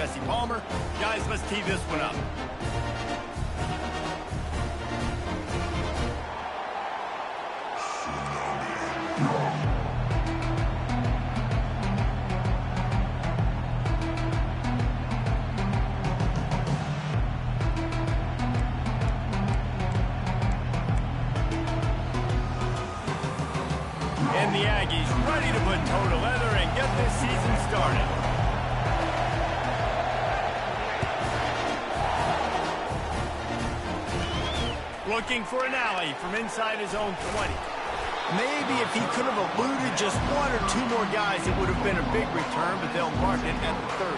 Jesse Palmer. Guys, let's tee this one up. And the Aggies ready to put toe to leather and get this season started. Looking for an alley from inside his own 20. Maybe if he could have eluded just one or two more guys, it would have been a big return, but they'll mark it at the 30.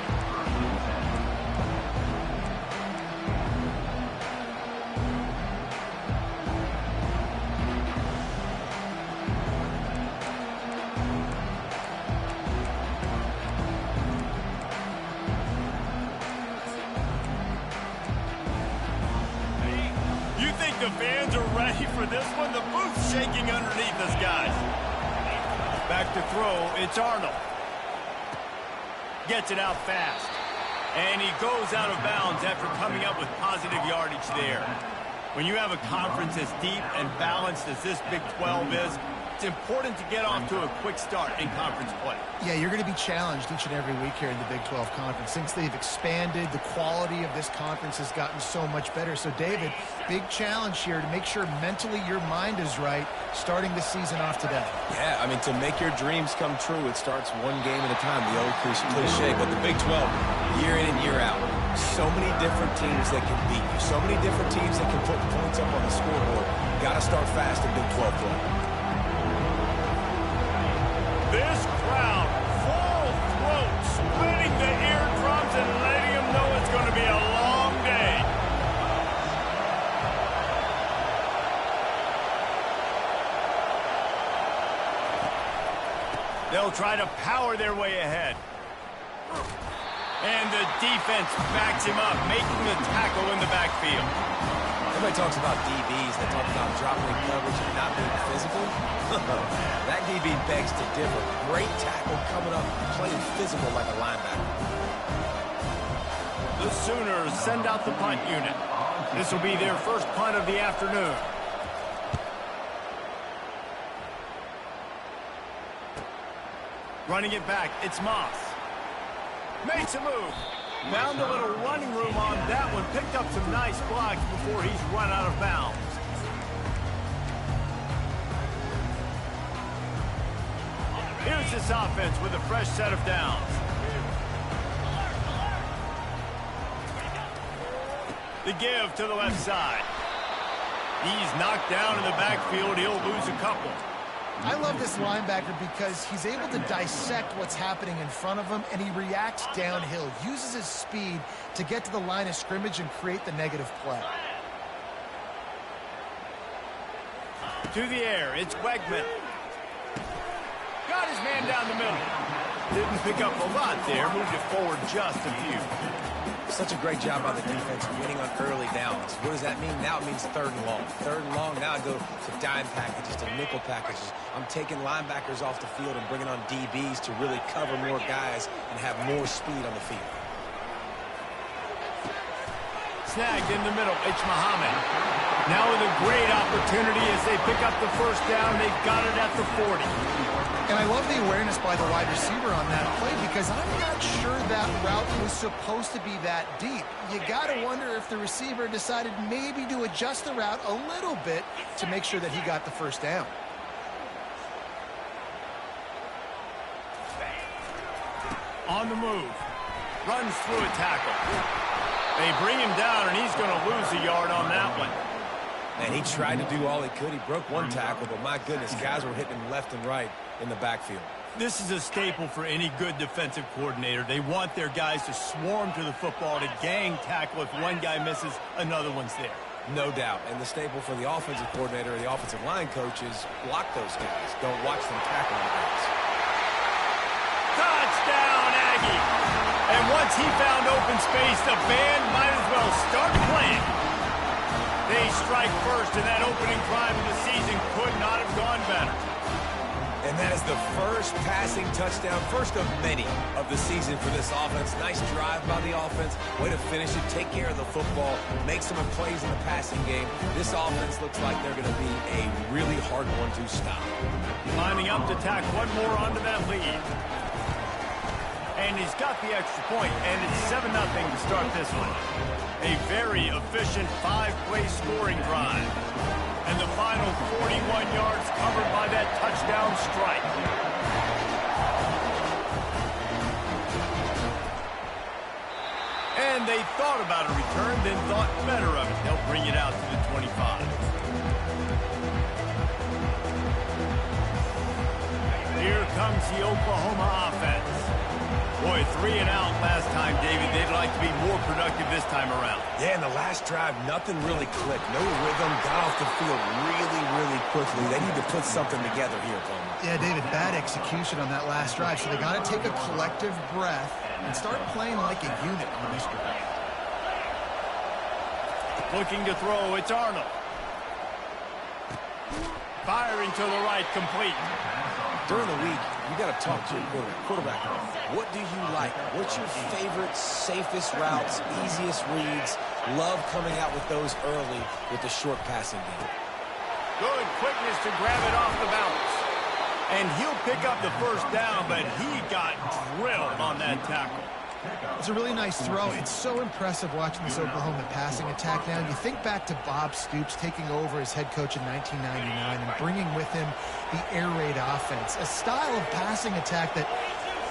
The fans are ready for this one. The booth's shaking underneath us, guys. Back to throw. It's Arnold. Gets it out fast. And he goes out of bounds after coming up with positive yardage there. When you have a conference as deep and balanced as this Big 12 is, it's important to get off to a quick start in conference play. Yeah, you're going to be challenged each and every week here in the Big 12 Conference. Since they've expanded, the quality of this conference has gotten so much better. So, David, big challenge here to make sure mentally your mind is right starting the season off today. Yeah, I mean, to make your dreams come true, it starts one game at a time, the old cliche. But the Big 12, year in and year out, so many different teams that can beat you, so many different teams that can put points up on the scoreboard. Got to start fast in Big 12 play. This crowd, full throat, splitting the eardrums and letting them know it's going to be a long day. They'll try to power their way ahead. And the defense backs him up, making the tackle in the backfield. Everybody talks about DBs. They talk about dropping in coverage and not being physical. That DB begs to differ. Great tackle coming up, playing physical like a linebacker. The Sooners send out the punt unit. This will be their first punt of the afternoon. Running it back, it's Moss. Makes a move. Found a little running room on that one. Picked up some nice blocks before he's run out of bounds. Here's this offense with a fresh set of downs. The give to the left side. He's knocked down in the backfield. He'll lose a couple. I love this linebacker because he's able to dissect what's happening in front of him, and he reacts downhill, uses his speed to get to the line of scrimmage and create the negative play. To the air, it's Wegman. Got his man down the middle. Didn't pick up a lot there, moved it forward just a few. Such a great job by the defense winning on early downs. What does that mean? Now it means third and long. Third and long, now I go to dime packages, to nickel packages. I'm taking linebackers off the field and bringing on DBs to really cover more guys and have more speed on the field. Snagged in the middle, it's Muhammad. Now with a great opportunity as they pick up the first down, they've got it at the 40. And I love the awareness by the wide receiver on that play because I'm not sure that route was supposed to be that deep. You got to wonder if the receiver decided maybe to adjust the route a little bit to make sure that he got the first down. On the move. Runs through a tackle. They bring him down, and he's going to lose a yard on that one. And he tried to do all he could. He broke one tackle, but my goodness, guys were hitting him left and right in the backfield. This is a staple for any good defensive coordinator. They want their guys to swarm to the football, to gang tackle. If one guy misses, another one's there. No doubt. And the staple for the offensive coordinator or the offensive line coaches, block those guys. Don't watch them tackle the guys. Touchdown, Aggie! And once he found open space, the band might as well start playing. They strike first, and that opening drive of the season could not have gone better. And And that is the first passing touchdown, first of many of the season for this offense. Nice drive by the offense. Way to finish it, take care of the football, make some plays in the passing game. This offense looks like they're going to be a really hard one to stop. Lining up to tack one more onto that lead. And he's got the extra point, and it's 7-0 to start this one. A very efficient 5-play scoring drive. And the final 41 yards covered by that touchdown strike. And they thought about a return, then thought better of it. They'll bring it out to the 25. Here comes the Oklahoma offense. Boy, 3 and out last time, David. They'd like to be more productive this time around. Yeah, in the last drive, nothing really clicked. No rhythm, got off the field really quickly. They need to put something together here, Coleman. Yeah, David, bad execution on that last drive. So they got to take a collective breath and start playing like a unit on this drive. Looking to throw, it's Arnold. Firing to the right, complete. During the week, you got to talk to your quarterback. What do you like? What's your favorite, safest routes, easiest reads? Love coming out with those early with the short passing game. Good quickness to grab it off the bounce. And he'll pick up the first down, but he got drilled on that tackle. It's a really nice throw. It's so impressive watching this Oklahoma passing attack now. You think back to Bob Stoops taking over as head coach in 1999 and bringing with him the air raid offense, a style of passing attack that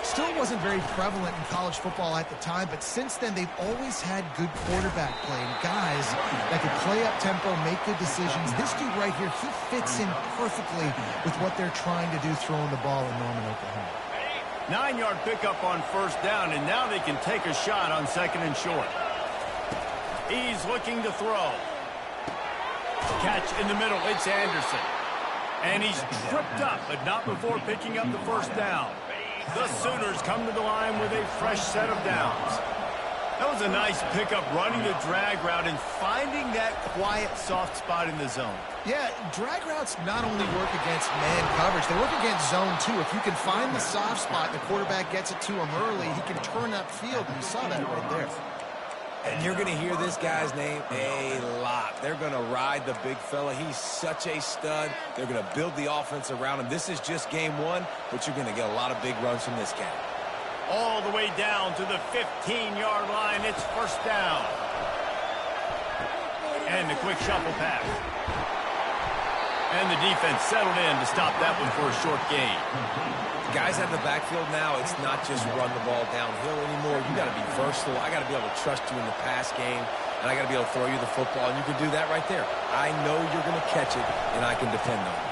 still wasn't very prevalent in college football at the time, but since then they've always had good quarterback play and guys that could play up tempo, make good decisions. This dude right here, he fits in perfectly with what they're trying to do throwing the ball in Norman, Oklahoma. 9-yard pickup on first down, and now they can take a shot on second and short. He's looking to throw. Catch in the middle, it's Anderson. And he's tripped up, but not before picking up the first down. The Sooners come to the line with a fresh set of downs. That was a nice pickup, running the drag route and finding that quiet, soft spot in the zone. Yeah, drag routes not only work against man coverage, they work against zone too. If you can find the soft spot and the quarterback gets it to him early, he can turn upfield, and you saw that right there. And you're going to hear this guy's name a lot. They're going to ride the big fella. He's such a stud. They're going to build the offense around him. This is just game one, but you're going to get a lot of big runs from this guy. All the way down to the 15-yard line. It's first down. And the quick shuffle pass. And the defense settled in to stop that one for a short gain. Guys out of the backfield now, it's not just run the ball downhill anymore. You got to be versatile. I got to be able to trust you in the pass game, and I got to be able to throw you the football, and you can do that right there. I know you're going to catch it, and I can depend on it.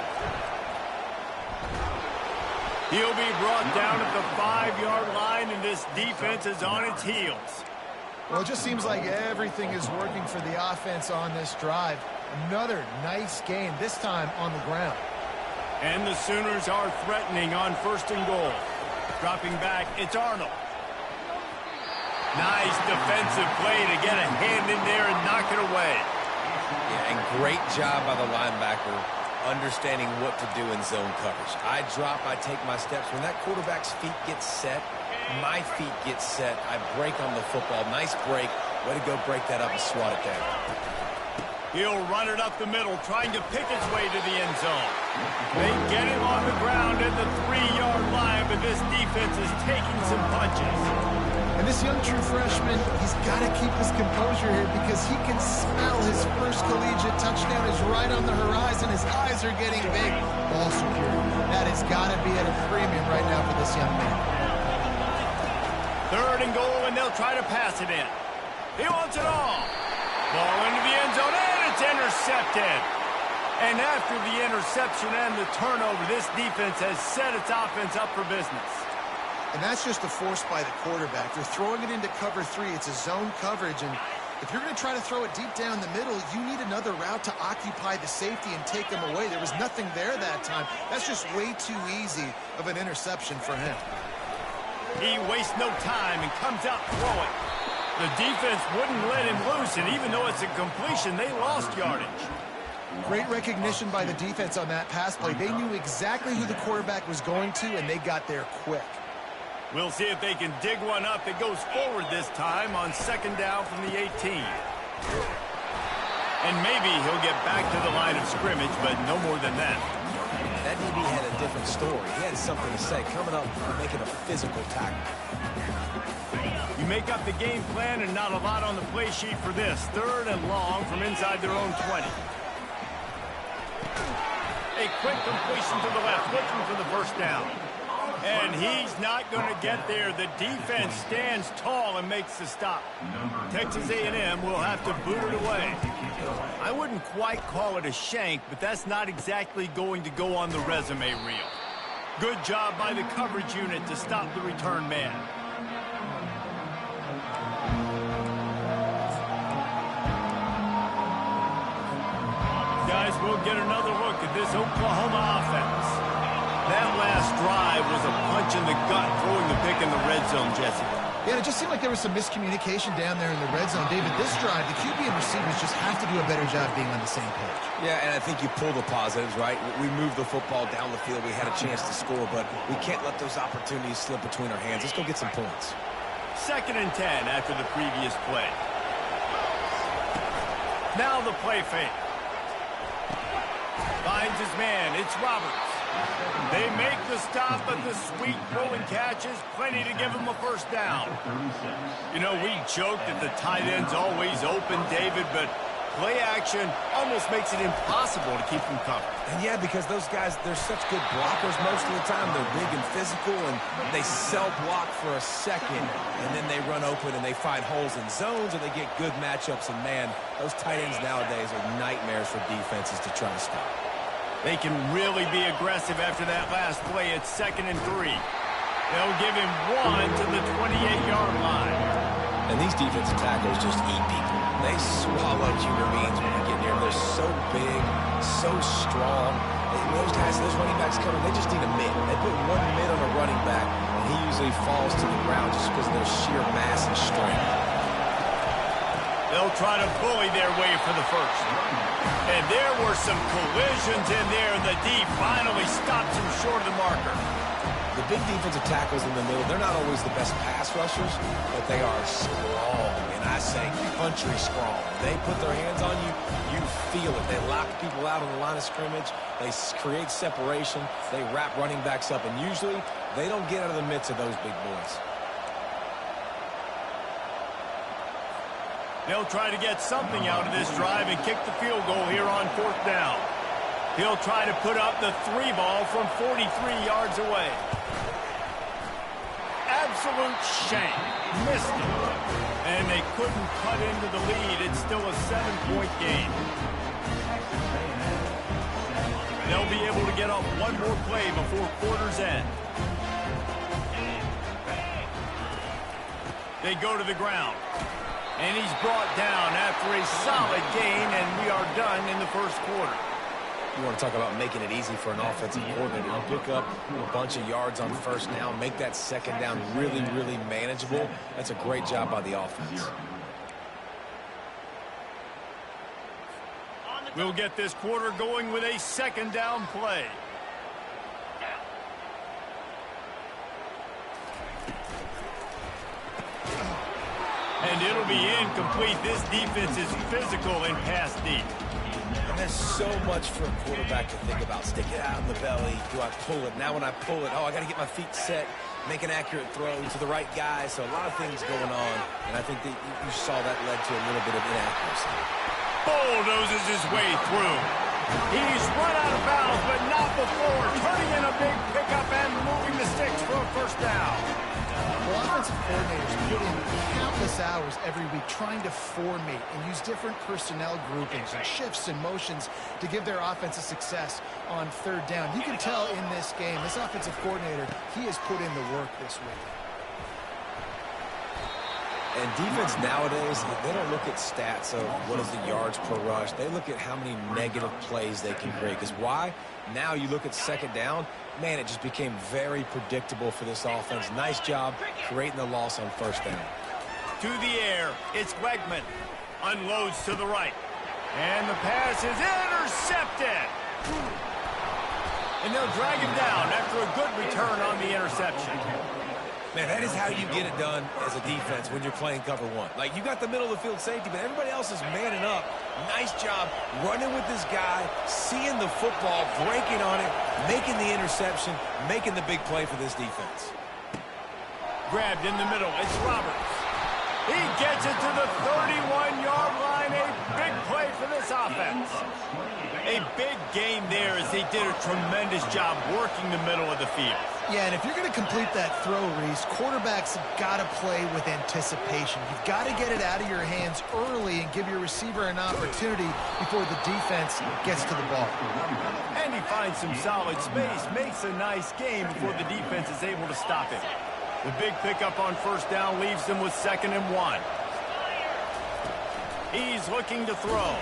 He'll be brought down at the 5-yard line, and this defense is on its heels. Well, it just seems like everything is working for the offense on this drive. Another nice game, this time on the ground. And the Sooners are threatening on first and goal. Dropping back, it's Arnold. Nice defensive play to get a hand in there and knock it away. Yeah, and great job by the linebacker understanding what to do in zone coverage. I drop, I take my steps. When that quarterback's feet get set, my feet get set. I break on the football. Nice break. Way to go break that up and swat it down. He'll run it up the middle, trying to pick its way to the end zone. They get him on the ground at the 3-yard line, but this defense is taking some punches. And this young true freshman, he's got to keep his composure here because he can smell his first collegiate touchdown is right on the horizon. His eyes are getting big. Ball security. That has got to be at a premium right now for this young man. Third and goal, and they'll try to pass it in. He wants it all. Ball into the end zone, and it's intercepted. And after the interception and the turnover, this defense has set its offense up for business. And that's just a force by the quarterback. They're throwing it into cover 3. It's a zone coverage, and if you're going to try to throw it deep down the middle, you need another route to occupy the safety and take them away. There was nothing there that time. That's just way too easy of an interception for him. He wastes no time and comes out throwing. The defense wouldn't let him loose, and even though it's a completion, they lost yardage. Great recognition by the defense on that pass play. They knew exactly who the quarterback was going to, and they got there quick. We'll see if they can dig one up. It goes forward this time on second down from the 18. And maybe he'll get back to the line of scrimmage, but no more than that. That DB had a different story. He had something to say, coming up and making a physical tackle. You make up the game plan and not a lot on the play sheet for this. Third and long from inside their own 20. A quick completion to the left, looking for the first down. And he's not going to get there. The defense stands tall and makes the stop. Texas A&M will have to boot it away. I wouldn't quite call it a shank, but that's not exactly going to go on the resume reel. Good job by the coverage unit to stop the return man. Guys, we'll get another look at this Oklahoma offense. That last drive was a punch in the gut, throwing the pick in the red zone, Jesse. Yeah, it just seemed like there was some miscommunication down there in the red zone. David, this drive, the QB and receivers just have to do a better job being on the same page. Yeah, and I think you pull the positives, right? We moved the football down the field. We had a chance to score, but we can't let those opportunities slip between our hands. Let's go get some points. 2nd and 10 after the previous play. Now the play fake. Finds his man. It's Roberts. They make the stop, but the sweet rolling catch is plenty to give him a first down. You know, we joked that the tight end's always open, David, but play action almost makes it impossible to keep them covered. And yeah, because those guys, they're such good blockers most of the time. They're big and physical, and they self-block for a second, and then they run open and they find holes in zones, or they get good matchups. And, man, those tight ends nowadays are nightmares for defenses to try to stop. They can really be aggressive after that last play. It's 2nd and 3. They'll give him one to the 28-yard line. And these defensive tackles just eat people. They swallow human beings when they get near them. They're so big, so strong. Those guys, those running backs coming, they just need a mid. They put one mid on a running back, and he usually falls to the ground just because of their sheer mass and strength. They'll try to bully their way for the first. And there were some collisions in there. The D finally stops him short of the marker. The big defensive tackles in the middle, they're not always the best pass rushers, but they are strong, and I say country strong. They put their hands on you, you feel it. They lock people out on the line of scrimmage. They create separation. They wrap running backs up, and usually they don't get out of the midst of those big boys. They'll try to get something out of this drive and kick the field goal here on 4th down. He'll try to put up the 3 ball from 43 yards away. Absolute shank. Missed it. And they couldn't cut into the lead. It's still a 7-point game. They'll be able to get off one more play before quarter's end. They go to the ground. And he's brought down after a solid gain, and we are done in the first quarter. You want to talk about making it easy for an offensive coordinator to pick up a bunch of yards on first down, make that second down really, really manageable. That's a great job by the offense. We'll get this quarter going with a 2nd down play. And it'll be incomplete. This defense is physical and pass deep. And there's so much for a quarterback to think about. Stick it out in the belly. Do I pull it? Now when I pull it, I got to get my feet set, make an accurate throw to the right guy. So a lot of things going on. And I think that you saw that led to a little bit of inaccuracy. Bulldozes his way through. He's run out of bounds, but not before. Turning in a big pickup and moving the sticks for a first down. Well, offensive coordinators put in countless hours every week trying to formate and use different personnel groupings and shifts and motions to give their offense a success on 3rd down. You can tell in this game, this offensive coordinator, he has put in the work this week. And defense nowadays, they don't look at stats of what is the yards per rush. They look at how many negative plays they can create. Because why? Now you look at 2nd down, man, it just became very predictable for this offense. Nice job creating the loss on 1st down. To the air, it's Wegman. Unloads to the right. And the pass is intercepted. And they'll drag him down after a good return on the interception. Man, that is how you get it done as a defense when you're playing cover one. Like, you got the middle of the field safety, but everybody else is manning up. Nice job running with this guy, seeing the football, breaking on it, making the interception, making the big play for this defense. Grabbed in the middle. It's Roberts. He gets it to the 31-yard line. A big play for this offense. A big gain there as they did a tremendous job working the middle of the field. Yeah, and if you're going to complete that throw, Reese, quarterbacks have got to play with anticipation. You've got to get it out of your hands early and give your receiver an opportunity before the defense gets to the ball. And he finds some solid space, makes a nice game before the defense is able to stop him. The big pickup on first down leaves them with 2nd and 1. He's looking to throw.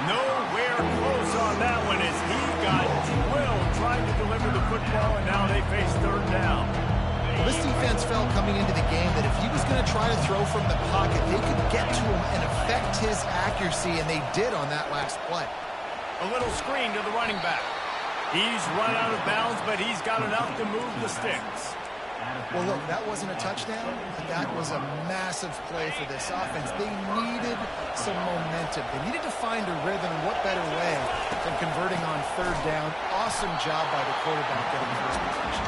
Nowhere close on that one as he got drilled trying to deliver the football, and now they face 3rd down. Well, this defense felt coming into the game that if he was going to try to throw from the pocket, they could get to him and affect his accuracy, and they did on that last play. A little screen to the running back. He's run out of bounds, but he's got enough to move the sticks. Well, look, that wasn't a touchdown, but that was a massive play for this offense. They needed some momentum. They needed to find a rhythm, and what better way than converting on 3rd down. Awesome job by the quarterback getting first position.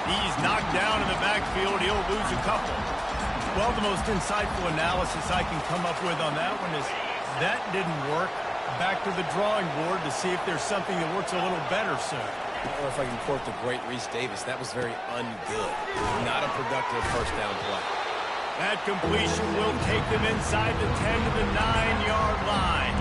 He's knocked down in the backfield. He'll lose a couple. Well, the most insightful analysis I can come up with on that one is that didn't work. Back to the drawing board to see if there's something that works a little better soon. Or if I can quote the great Reese Davis, that was very ungood. Not a productive first down play. That completion will take them inside the 10 to the 9-yard line.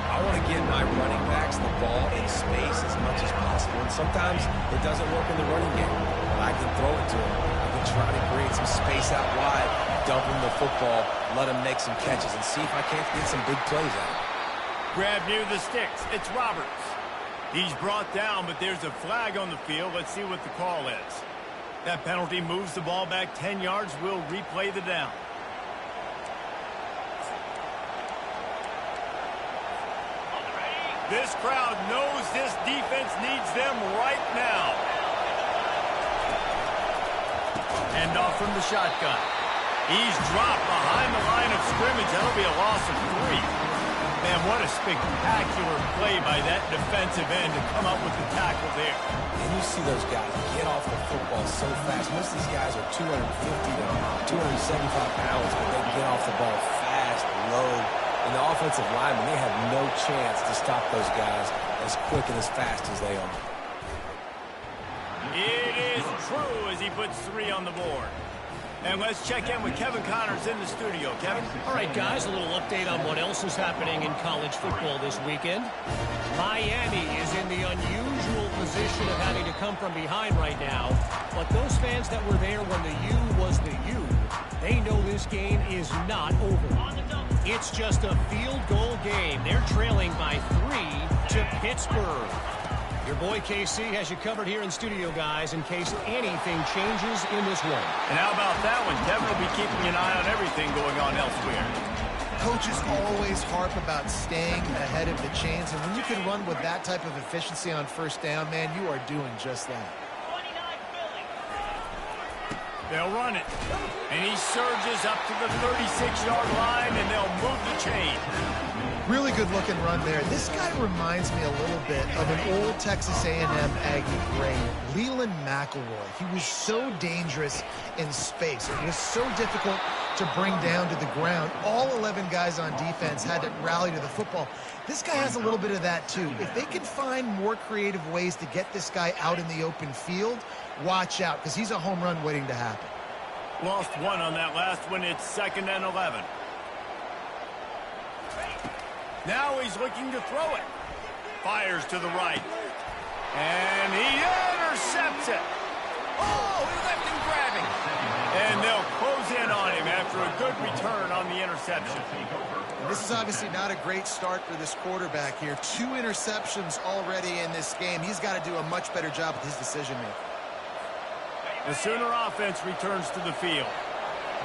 I want to get my running backs the ball in space as much as possible. And sometimes it doesn't work in the running game. But I can throw it to them. I can try to create some space out wide, dump them the football, let them make some catches, and see if I can't get some big plays out of it. Grab near the sticks. It's Roberts. He's brought down, but there's a flag on the field. Let's see what the call is. That penalty moves the ball back 10 yards. We'll replay the down. This crowd knows this defense needs them right now. Hand off from the shotgun. He's dropped behind the line of scrimmage. That'll be a loss of 3. Man, what a spectacular play by that defensive end to come up with the tackle there. And you see those guys get off the football so fast. Most of these guys are 250 to 275 pounds, but they get off the ball fast, low. And the offensive linemen, they have no chance to stop those guys as quick and as fast as they are. It is true as he puts 3 on the board. And let's check in with Kevin Connors in the studio. Kevin? All right, guys, a little update on what else is happening in college football this weekend. Miami is in the unusual position of having to come from behind right now. But those fans that were there when the U was the U, they know this game is not over. It's just a field goal game. They're trailing by 3 to Pittsburgh. Your boy KC has you covered here in studio, guys, in case anything changes in this one. And how about that one? Kevin will be keeping an eye on everything going on elsewhere. Coaches always harp about staying ahead of the chains, and when you can run with that type of efficiency on first down, man, you are doing just that. They'll run it. And he surges up to the 36-yard line, and they'll move the chain. Really good-looking run there. This guy reminds me a little bit of an old Texas A&M Aggie great, Leland McElroy. He was so dangerous in space. It was so difficult to bring down to the ground. All 11 guys on defense had to rally to the football. This guy has a little bit of that, too. If they can find more creative ways to get this guy out in the open field, watch out, because he's a home run waiting to happen. Lost 1 on that last one. It's 2nd and 11. Now he's looking to throw it. Fires to the right. And he intercepts it. Oh, he left him grabbing. And they'll close in on him after a good return on the interception. And this is obviously not a great start for this quarterback here. 2 interceptions already in this game. He's got to do a much better job with his decision-making. The Sooner offense returns to the field.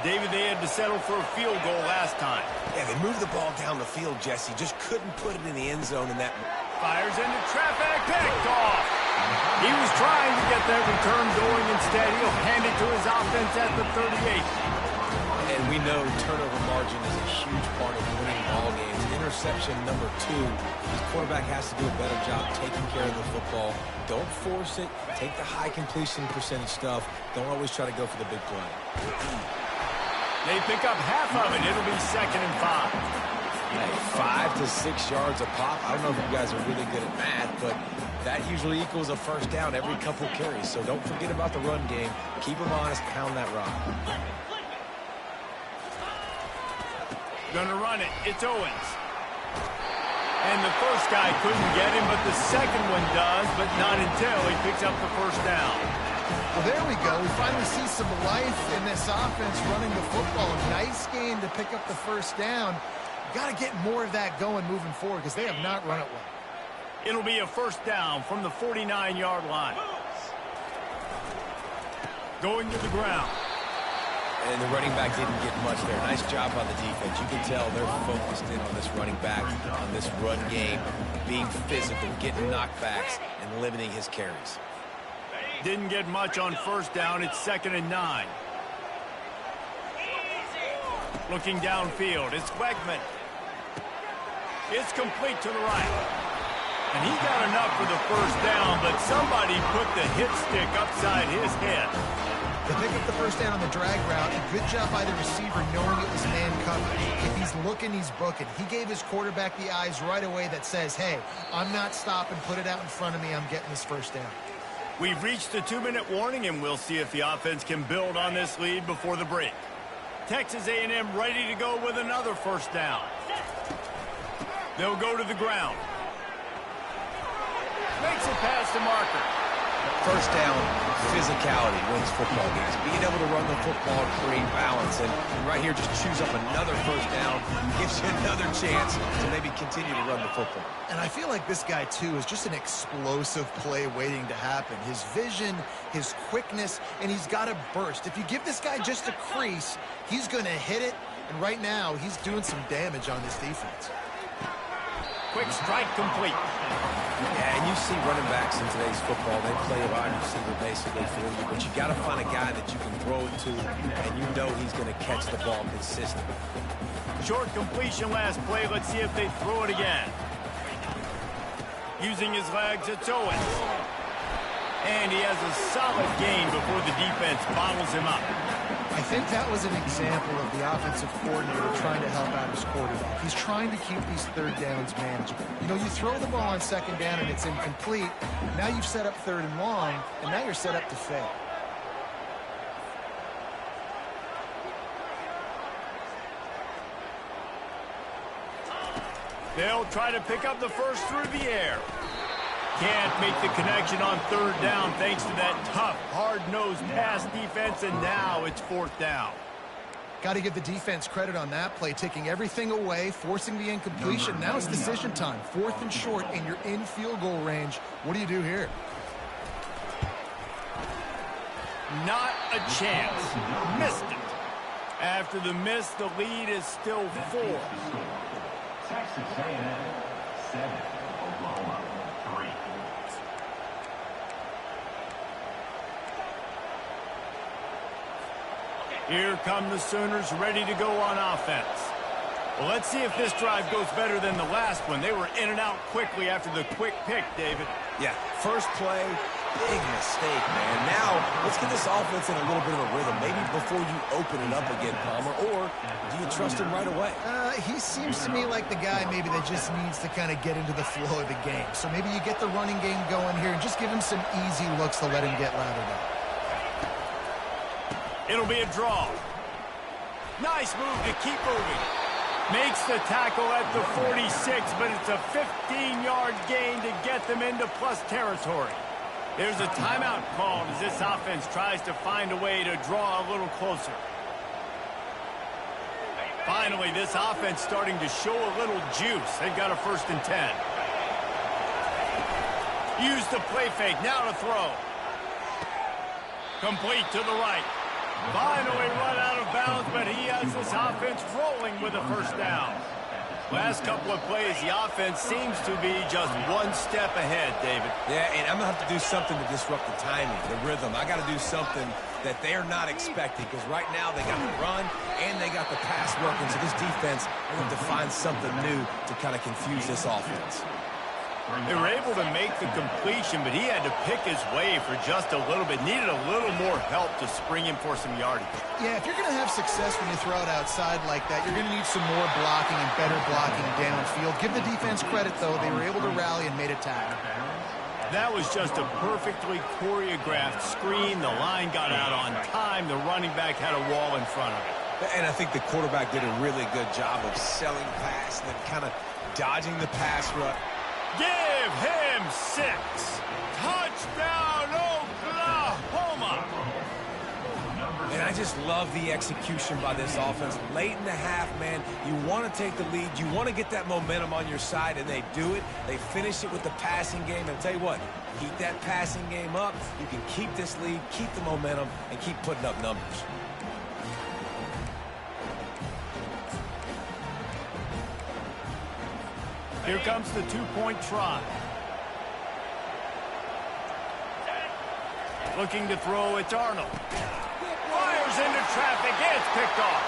David, they had to settle for a field goal last time. Yeah, they moved the ball down the field, Jesse. Just couldn't put it in the end zone in that. Fires into traffic, picked off. He was trying to get that return going. Instead, he'll hand it to his offense at the 38. And we know turnover margin is a huge part of winning ball games. Interception number 2. His quarterback has to do a better job taking care of the football. Don't force it. Take the high completion percentage stuff. Don't always try to go for the big play. They pick up half of it. It'll be 2nd and 5. Hey, 5 to 6 yards a pop. I don't know if you guys are really good at math, but that usually equals a first down every couple carries. So don't forget about the run game. Keep them honest. Pound that rock. Gonna run it. It's Owens. And the first guy couldn't get him, but the second one does, but not until he picks up the first down. Well, there we go. We finally see some life in this offense running the football. Nice game to pick up the first down. Got to get more of that going moving forward because they have not run it well. It'll be a first down from the 49-yard line. Going to the ground. And the running back didn't get much there. Nice job by the defense. You can tell they're focused in on this running back, on this run game, being physical, getting knockbacks, and limiting his carries. Didn't get much on first down. It's 2nd and 9. Looking downfield. It's Wegman. It's complete to the right. And he got enough for the first down, but somebody put the hit stick upside his head. They pick up the first down on the drag route. A good job by the receiver knowing it was man coverage. If he's looking, he's booking. He gave his quarterback the eyes right away that says, hey, I'm not stopping. Put it out in front of me. I'm getting this first down. We've reached the 2-minute warning, and we'll see if the offense can build on this lead before the break. Texas A&M ready to go with another first down. They'll go to the ground. Makes it past the marker. First down, physicality wins football games. Being able to run the football and create balance. And right here, just choose up another first down. Gives you another chance to maybe continue to run the football. And I feel like this guy, too, is just an explosive play waiting to happen. His vision, his quickness, and he's got a burst. If you give this guy just a crease, he's going to hit it. And right now, he's doing some damage on this defense. Quick strike complete. Yeah, and you see running backs in today's football, they play a wide receiver basically for you, but you got to find a guy that you can throw it to, and you know he's going to catch the ball consistently. Short completion last play. Let's see if they throw it again. Using his legs, it's Owens. And he has a solid gain before the defense bottles him up. I think that was an example of the offensive coordinator trying to help out his quarterback. He's trying to keep these third downs manageable. You know, you throw the ball on second down and it's incomplete. Now you've set up 3rd and long, and now you're set up to fail. They'll try to pick up the first through the air. Can't make the connection on 3rd down thanks to that tough, hard-nosed pass defense, and now it's 4th down. Got to give the defense credit on that play, taking everything away, forcing the incompletion. Now it's decision time. 4th and short, and you're in field goal range. What do you do here? Not a chance. Missed it. After the miss, the lead is still 4. Texas A&M 7, Oklahoma 3. Here come the Sooners ready to go on offense. Well, let's see if this drive goes better than the last one. They were in and out quickly after the quick pick, David. Yeah, first play, big mistake, man. Now, let's get this offense in a little bit of a rhythm. Maybe before you open it up again, Palmer, or do you trust him right away? He seems to me like the guy maybe that just needs to kind of get into the flow of the game. So maybe you get the running game going here and just give him some easy looks to let him get louder up. It'll be a draw. Nice move to keep moving. Makes the tackle at the 46, but it's a 15-yard gain to get them into plus territory. There's a timeout called as this offense tries to find a way to draw a little closer. Finally, this offense starting to show a little juice. They've got a 1st and 10. Use the play fake. Now to throw. Complete to the right. Finally run out of bounds. downs, but he has this offense rolling with a first down. Last couple of plays, the offense seems to be just one step ahead, David. Yeah, and I'm going to have to do something to disrupt the timing, the rhythm. I got to do something that they're not expecting, because right now they got the run and they got the pass working. So this defense, they're going to find something new to kind of confuse this offense. They were able to make the completion, but he had to pick his way for just a little bit. Needed a little more help to spring him for some yardage. Yeah, if you're going to have success when you throw it outside like that, you're going to need some more blocking and better blocking downfield. Give the defense credit, though. They were able to rally and made a tackle. That was just a perfectly choreographed screen. The line got out on time. The running back had a wall in front of it. And I think the quarterback did a really good job of selling pass and then kind of dodging the pass rush. Give him 6. Touchdown, Oklahoma. And I just love the execution by this offense. Late in the half, man, you want to take the lead. You want to get that momentum on your side, and they do it. They finish it with the passing game. And I'll tell you what, keep that passing game up. You can keep this lead, keep the momentum, and keep putting up numbers. Here comes the two-point try. Looking to throw, it's Arnold. Fires into traffic, it's picked off.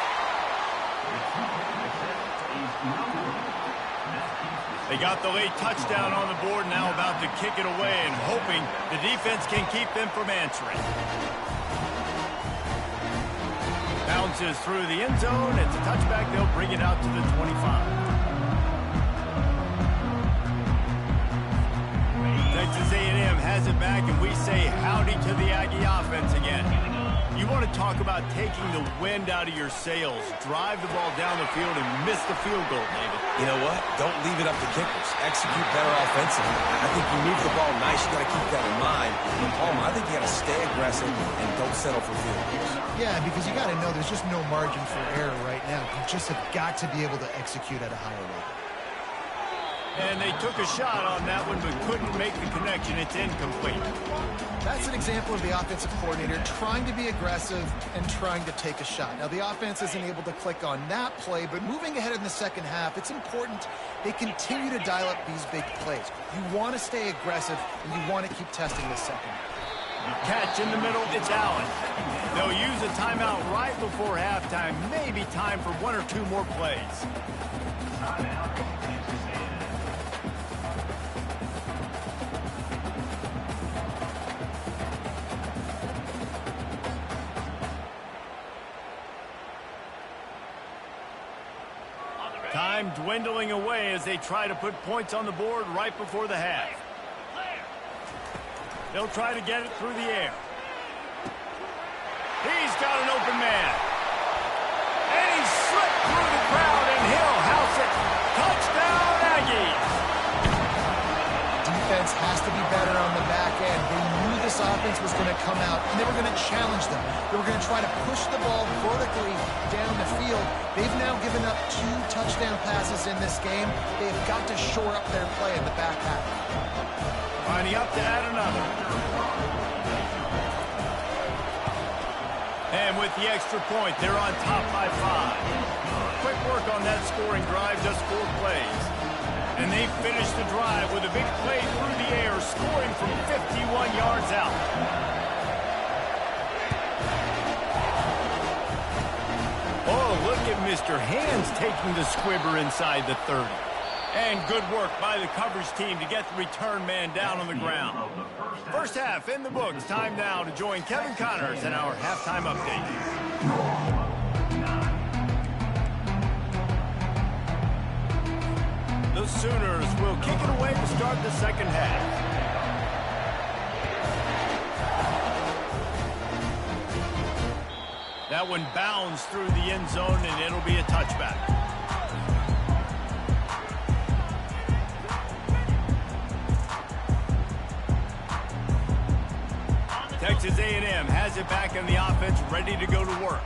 They got the late touchdown on the board, now about to kick it away and hoping the defense can keep them from answering. Bounces through the end zone, it's a touchback, they'll bring it out to the 25. Texas A&M has it back, and we say howdy to the Aggie offense again. You want to talk about taking the wind out of your sails. Drive the ball down the field and miss the field goal, David. You know what? Don't leave it up to kickers. Execute better offensively. I think you move the ball nice. You got to keep that in mind. But Palmer, I think you got to stay aggressive and don't settle for field goals. Yeah, because you got to know there's just no margin for error right now. You just have got to be able to execute at a higher level. And they took a shot on that one, but couldn't make the connection. It's incomplete. That's an example of the offensive coordinator trying to be aggressive and trying to take a shot. Now, the offense isn't able to click on that play, but moving ahead in the second half, it's important they continue to dial up these big plays. You want to stay aggressive, and you want to keep testing the second. Catch in the middle, it's Allen. They'll use a timeout right before halftime. Maybe time for one or two more plays. Time dwindling away as they try to put points on the board right before the half. They'll try to get it through the air. He's got an open man. And he slipped through the crowd, and he'll house it. Touchdown, Aggies. Defense has to be better on the back end. They knew this offense was going to come out, and they were going to challenge them. They were going to try to push the ball vertically down the field. They've now given up 2 touchdown passes in this game. They've got to shore up their play in the back half. Lining up to add another. And with the extra point, they're on top by 5. Quick work on that scoring drive, just 4 plays. And they finish the drive with a big play through the air, scoring from 51 yards out. Oh, look at Mr. Hands taking the squibber inside the 30. And good work by the coverage team to get the return man down on the ground. First half in the books. Time now to join Kevin Connors in our halftime update. The Sooners will kick it away to start the second half. That one bounds through the end zone, and it'll be a touchback. Texas A&M has it back in the offense, ready to go to work.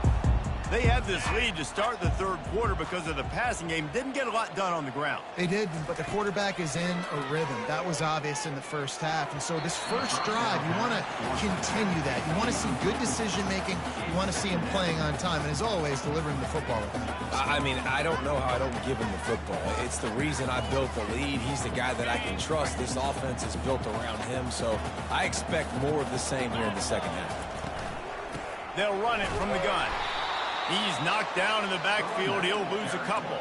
They had this lead to start the third quarter because of the passing game. Didn't get a lot done on the ground. They did, but the quarterback is in a rhythm. That was obvious in the first half. And so this first drive, you want to continue that. You want to see good decision-making. You want to see him playing on time. And as always, delivering the football with that. I mean, I don't know how I don't give him the football. It's the reason I built the lead. He's the guy that I can trust. This offense is built around him. So I expect more of the same here in the second half. They'll run it from the gun. He's knocked down in the backfield. He'll lose a couple.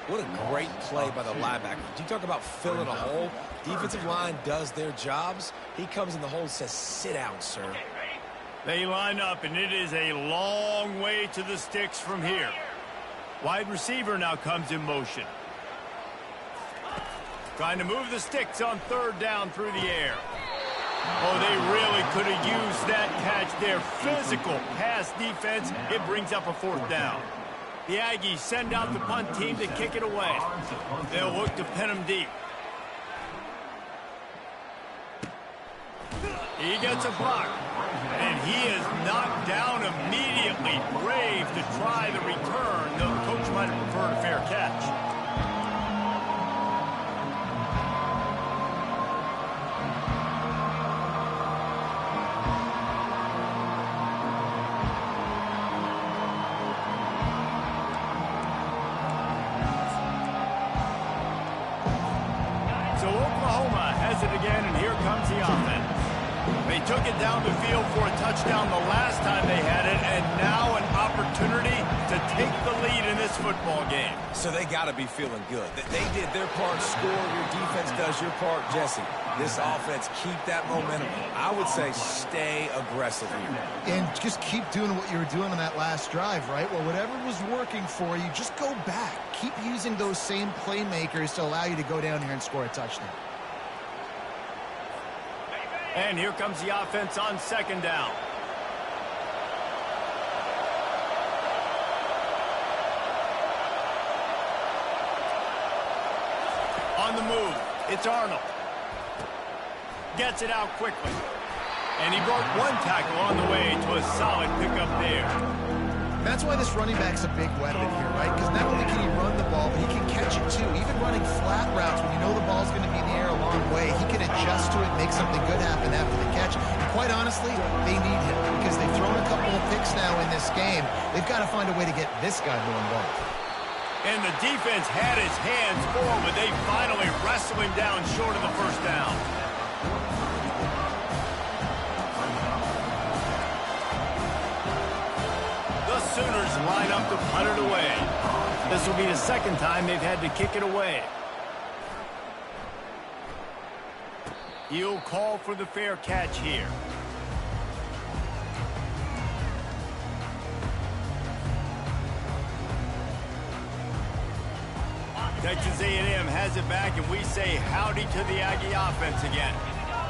What a great play by the linebacker. Do you talk about filling a hole? Defensive line does their jobs. He comes in the hole and says, sit down, sir. They line up, and it is a long way to the sticks from here. Wide receiver now comes in motion. Trying to move the sticks on third down through the air. Oh, they really could have used that catch there. Physical pass defense. It brings up a fourth down. The Aggies send out the punt team to kick it away. They'll look to pin him deep. He gets a block. And he is knocked down immediately. Brave to try the return. The coach might have preferred a fair catch. So Oklahoma has it again, and here comes the offense. They took it down the field for a touchdown the last time they had it, and now an opportunity to take the lead in this football game. So they got to be feeling good. They did their part, score. Your defense does your part, Jesse. This offense, keep that momentum. I would say stay aggressive here. And just keep doing what you were doing on that last drive, right? Well, whatever was working for you, just go back. Keep using those same playmakers to allow you to go down here and score a touchdown. And here comes the offense on second down. On the move, it's Arnold. Gets it out quickly. And he broke one tackle on the way to a solid pickup there. That's why this running back's a big weapon here, right? Because not only can he run the ball, but he can catch it too. Even running flat routes when you know the ball's going to be in the air a long way, he can adjust to it, make something good happen after the catch. And quite honestly, they need him because they've thrown a couple of picks now in this game. They've got to find a way to get this guy more involved. And the defense had his hands full, but they finally wrestle him down short of the first down. The Sooners line up to punt it away. This will be the second time they've had to kick it away. He'll call for the fair catch here. Texas A&M has it back, and we say howdy to the Aggie offense again.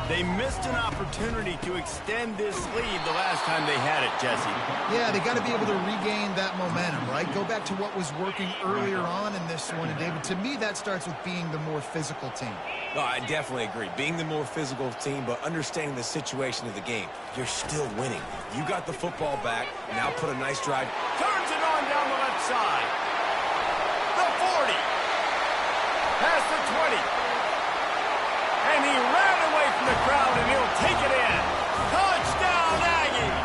They missed an opportunity to extend this lead the last time they had it, Jesse. Yeah, they got to be able to regain that momentum, right? Go back to what was working earlier on in this one. And, David, to me, that starts with being the more physical team. No, I definitely agree. Being the more physical team, but understanding the situation of the game. You're still winning. You got the football back. Now put a nice drive. Turns it on down the left side. The 40. Past the 20. And he ran away from the crowd, and he'll take it in. Touchdown, Aggie!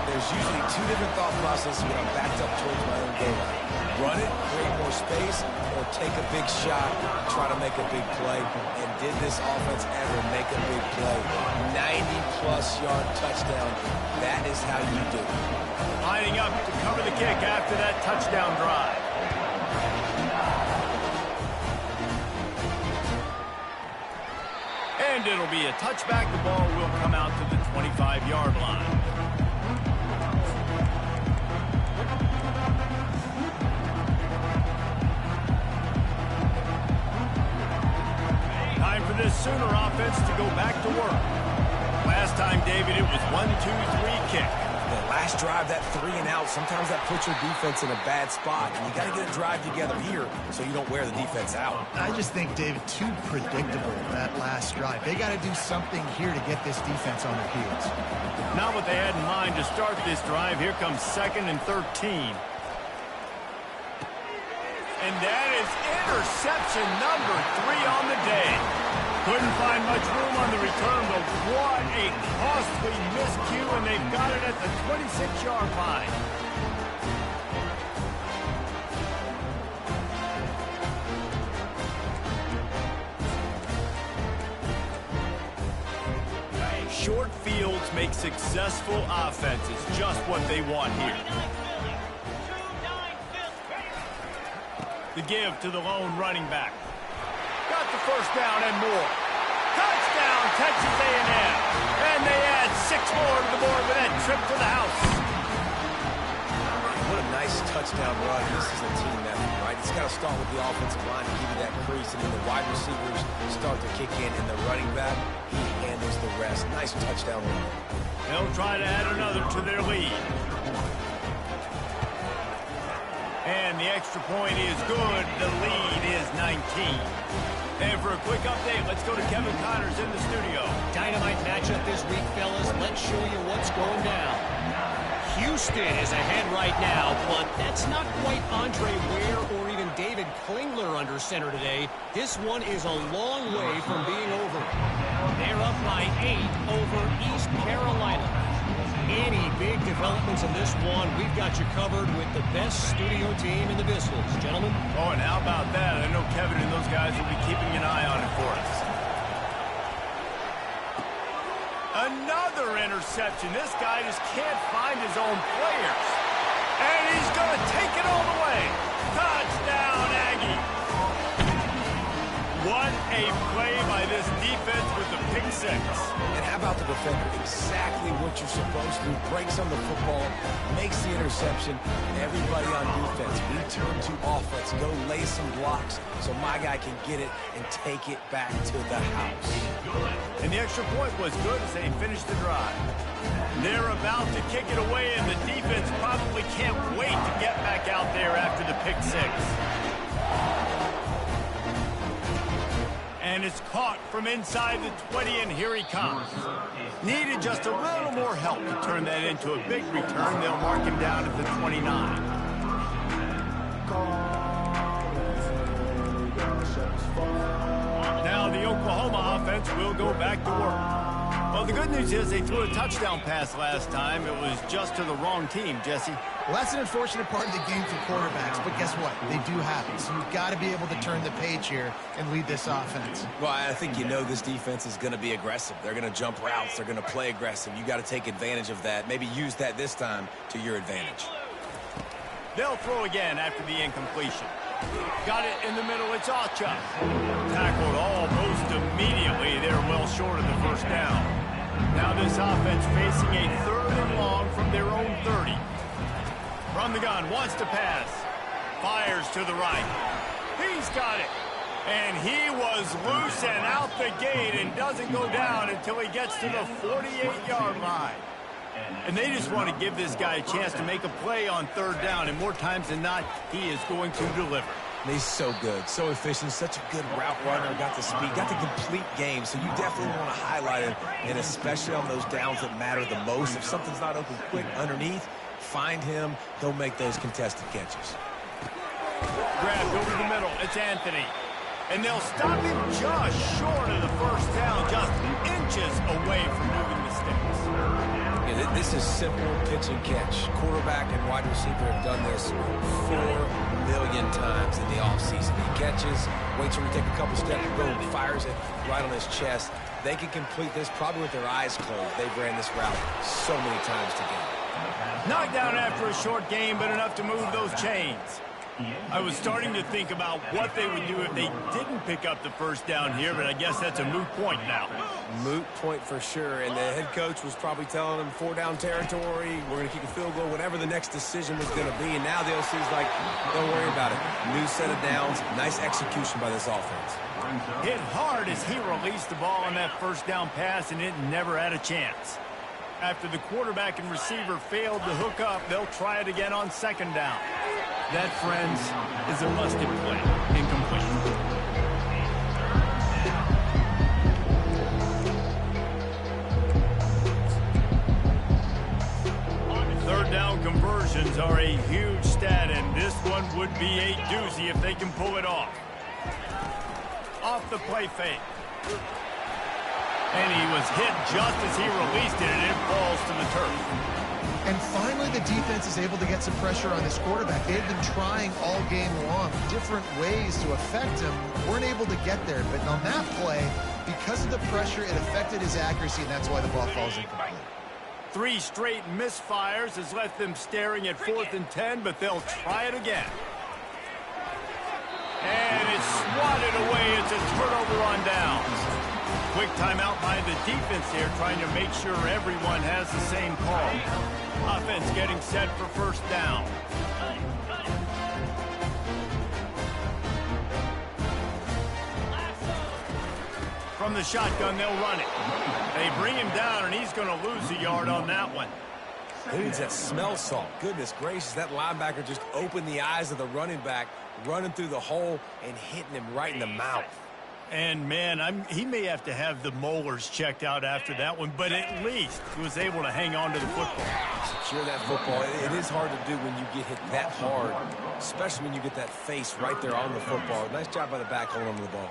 There's usually two different thought processes when I'm backed up towards my own goal line. Run it, create more space, or take a big shot, try to make a big play. And did this offense ever make a big play? 90-plus yard touchdown. That is how you do it. Lining up to cover the kick after that touchdown drive. And it'll be a touchback. The ball will come out to the 25-yard line. Time for this Sooner offense to go back to work. Last time, David, it was 1-2-3 kick. Last drive, that 3 and out, sometimes that puts your defense in a bad spot, and you got to get a drive together here so you don't wear the defense out. I just think, David, too predictable, that last drive. They got to do something here to get this defense on their heels. Not what they had in mind to start this drive. Here comes 2nd and 13. And that is interception number 3 on the day. Couldn't find much room on the return, but what a costly miscue, and they've got it at the 26-yard line. Short fields make successful offenses just what they want here. The give to the lone running back. Got the first down and more. Touchdown, Texas A&M. And they add 6 more to the board with that trip to the house. What a nice touchdown run. This is a team effort, right? It's got to start with the offensive line to give you that crease, and then the wide receivers start to kick in, and the running back, he handles the rest. Nice touchdown run. They'll try to add another to their lead. And the extra point is good. The lead is 19. And for a quick update, let's go to Kevin Connors in the studio. Dynamite matchup this week, fellas. Let's show you what's going down. Houston is ahead right now, but that's not quite Andre Ware or even David Klingler under center today. This one is a long way from being over. They're up by 8 over East Carolina. Any big developments in this one, we've got you covered with the best studio team in the business. Gentlemen? Oh, and how about that? I know Kevin and those guys will be keeping an eye on it for us. Another interception. This guy just can't find his own players. And he's going to take it all the way. Touchdown, Aggie. What a play by this defense with the pick 6. And how about the defender? Exactly what you're supposed to do. Breaks on the football, makes the interception. Everybody on defense, we turn to offense. Go lay some blocks so my guy can get it and take it back to the house. And the extra point was good as they finished the drive. They're about to kick it away, and the defense probably can't wait to get back out there after the pick 6. And it's caught from inside the 20, and here he comes. Needed just a little more help to turn that into a big return. They'll mark him down at the 29. Now the Oklahoma offense will go back to work. Well, the good news is they threw a touchdown pass last time. It was just to the wrong team, Jesse. Well, that's an unfortunate part of the game for quarterbacks, but guess what? They do happen, so you've got to be able to turn the page here and lead this offense. Well, I think you know this defense is going to be aggressive. They're going to jump routes. They're going to play aggressive. You got to take advantage of that. Maybe use that this time to your advantage. They'll throw again after the incompletion. Got it in the middle. It's Ocha. Tackled almost immediately. They're well short of the first down. Now this offense facing a 3rd and long from their own 30. From the gun, wants to pass. Fires to the right. He's got it. And he was loose and out the gate and doesn't go down until he gets to the 48-yard line. And they just want to give this guy a chance to make a play on 3rd down, and more times than not, he is going to deliver. He's so good, so efficient, such a good route runner, got the speed, got the complete game, so you definitely want to highlight him, and especially on those downs that matter the most. If something's not open quick underneath, find him, he'll make those contested catches. Grabbed over the middle, it's Anthony. And they'll stop him just short of the first down, just inches away from moving the sticks. Yeah, this is simple pitch and catch. Quarterback and wide receiver have done this 4 million times in the offseason. He catches, waits for him to take a couple steps, boom, fires it right on his chest. They can complete this probably with their eyes closed. They've ran this route so many times together. Knocked down after a short game, but enough to move those chains. I was starting to think about what they would do if they didn't pick up the first down here, but I guess that's a moot point now. Moot point for sure, and the head coach was probably telling them 4-down territory, we're going to kick a field goal, whatever the next decision was going to be, and now the OC's like, don't worry about it. New set of downs, nice execution by this offense. Hit hard as he released the ball on that first down pass, and it never had a chance. After the quarterback and receiver failed to hook up, they'll try it again on second down. That, friends, is a busted play. Incomplete. Third down conversions are a huge stat, and this one would be a doozy if they can pull it off. Off the play fake. And he was hit just as he released it, and it falls to the turf. And finally, the defense is able to get some pressure on this quarterback. They've been trying all game long different ways to affect him. Weren't able to get there, but on that play, because of the pressure, it affected his accuracy, and that's why the ball falls incomplete. 3 straight misfires has left them staring at 4th and 10, but they'll try it again. And it's swatted away. It's a turnover on downs. Quick timeout by the defense here, trying to make sure everyone has the same call. Offense getting set for first down. From the shotgun, they'll run it. They bring him down, and he's going to lose a yard on that one. Who needs that smell salt? Goodness gracious, that linebacker just opened the eyes of the running back, running through the hole and hitting him right in the mouth. And, man, he may have to have the molars checked out after that one, but at least he was able to hang on to the football. Secure that football. It is hard to do when you get hit that hard, especially when you get that face right there on the football. Nice job by the back holding on to the ball.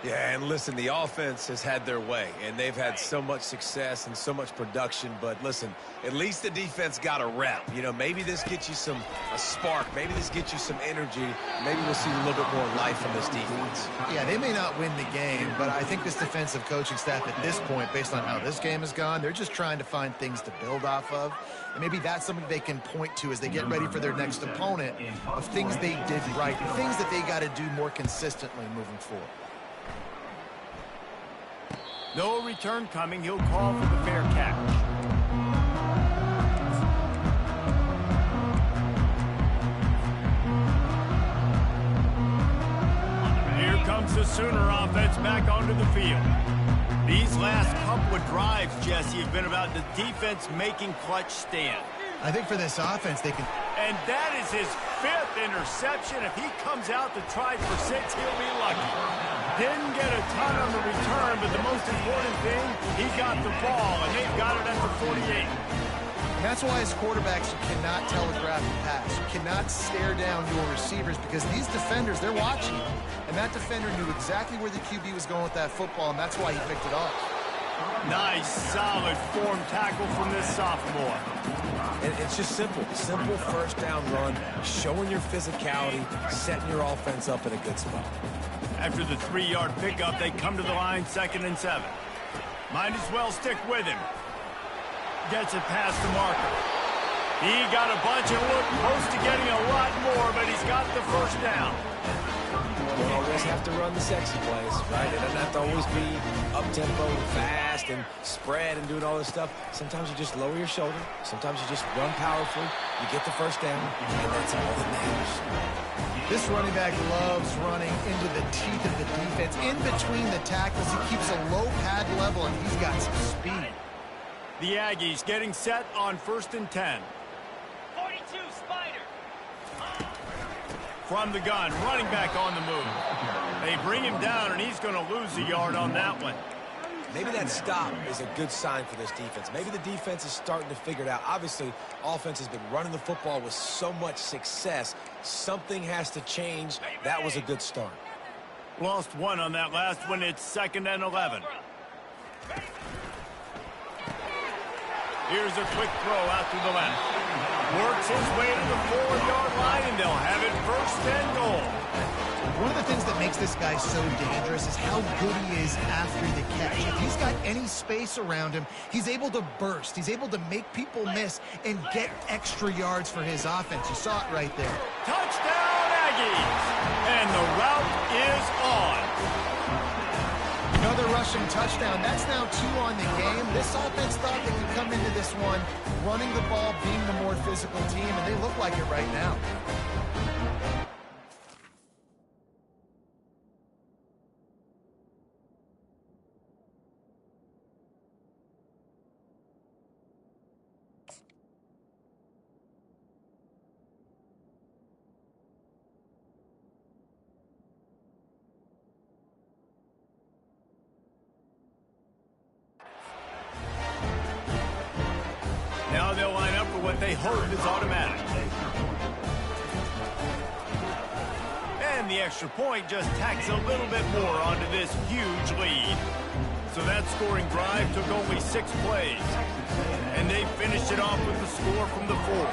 Yeah, and listen, the offense has had their way, and they've had so much success and so much production. But listen, at least the defense got a rep. You know, maybe this gets you a spark. Maybe this gets you some energy. Maybe we'll see a little bit more life from this defense. Yeah, they may not win the game, but I think this defensive coaching staff at this point, based on how this game has gone, they're just trying to find things to build off of. And maybe that's something they can point to as they get ready for their next opponent of things they did right, things that they got to do more consistently moving forward. No return coming. He'll call for the fair catch. Here comes the Sooner offense back onto the field. These last couple of drives, Jesse, have been about the defense making clutch stand. I think for this offense, they can... And that is his 5th interception. If he comes out to try for 6, he'll be lucky. Didn't get a ton on the return, but the most important thing, he got the ball, and they've got it at the 48. And that's why as quarterbacks, you cannot telegraph the pass. You cannot stare down your receivers because these defenders, they're watching you. And that defender knew exactly where the QB was going with that football, and that's why he picked it off. Nice, solid form tackle from this sophomore. And it's just simple first down run, showing your physicality, setting your offense up in a good spot. After the 3-yard pickup, they come to the line 2nd and 7. Might as well stick with him. Gets it past the marker. He got a bunch and looked close to getting a lot more, but he's got the first down. You don't always have to run the sexy plays, right? It doesn't have to always be up-tempo and fast and spread and doing all this stuff. Sometimes you just lower your shoulder. Sometimes you just run powerfully. You get the first down, and that's all that matters. This running back loves running into the teeth of the defense. In between the tackles, he keeps a low pad level, and he's got some speed. The Aggies getting set on 1st and 10. 42, Spider. From the gun, running back on the move. They bring him down, and he's going to lose a yard on that one. Maybe that stop is a good sign for this defense. Maybe the defense is starting to figure it out. Obviously, offense has been running the football with so much success. Something has to change. That was a good start. Lost one on that last one. It's 2nd and 11. Here's a quick throw out to the left. Works his way to the 4-yard line, and they'll have it 1st and goal. One of the things that makes this guy so dangerous is how good he is after the catch. If he's got any space around him, he's able to burst. He's able to make people miss and get extra yards for his offense. You saw it right there. Touchdown, Aggies! And the route is on. Another rushing touchdown. That's now 2 on the game. This offense thought they could come into this one running the ball, being the more physical team, and they look like it right now. hope is automatic. And the extra point just tacks a little bit more onto this huge lead. So that scoring drive took only 6 plays. And they finished it off with the score from the 4.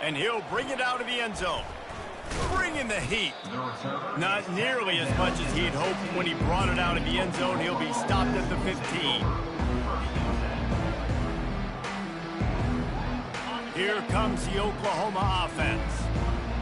And he'll bring it out of the end zone. Bringing the heat. Not nearly as much as he'd hoped when he brought it out of the end zone. He'll be stopped at the 15. Here comes the Oklahoma offense.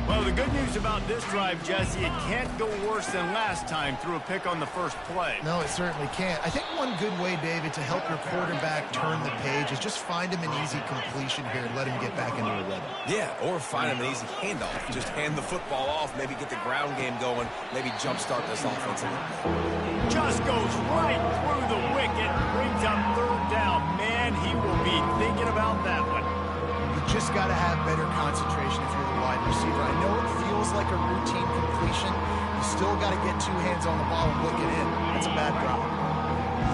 Well, the good news about this drive, Jesse, it can't go worse than last time through a pick on the first play. No, it certainly can't. I think one good way, David, to help your quarterback turn the page is just find him an easy completion here and let him get back into a rhythm. Yeah, or find him an easy handoff. Just hand the football off, maybe get the ground game going, maybe jumpstart this offense a little bit. Just goes right through the wicket, brings up 3rd down. Man, he will be thinking about that one. You just got to have better concentration if you're the wide receiver. I know it feels like a routine completion. You still got to get 2 hands on the ball and look it in. That's a bad drop.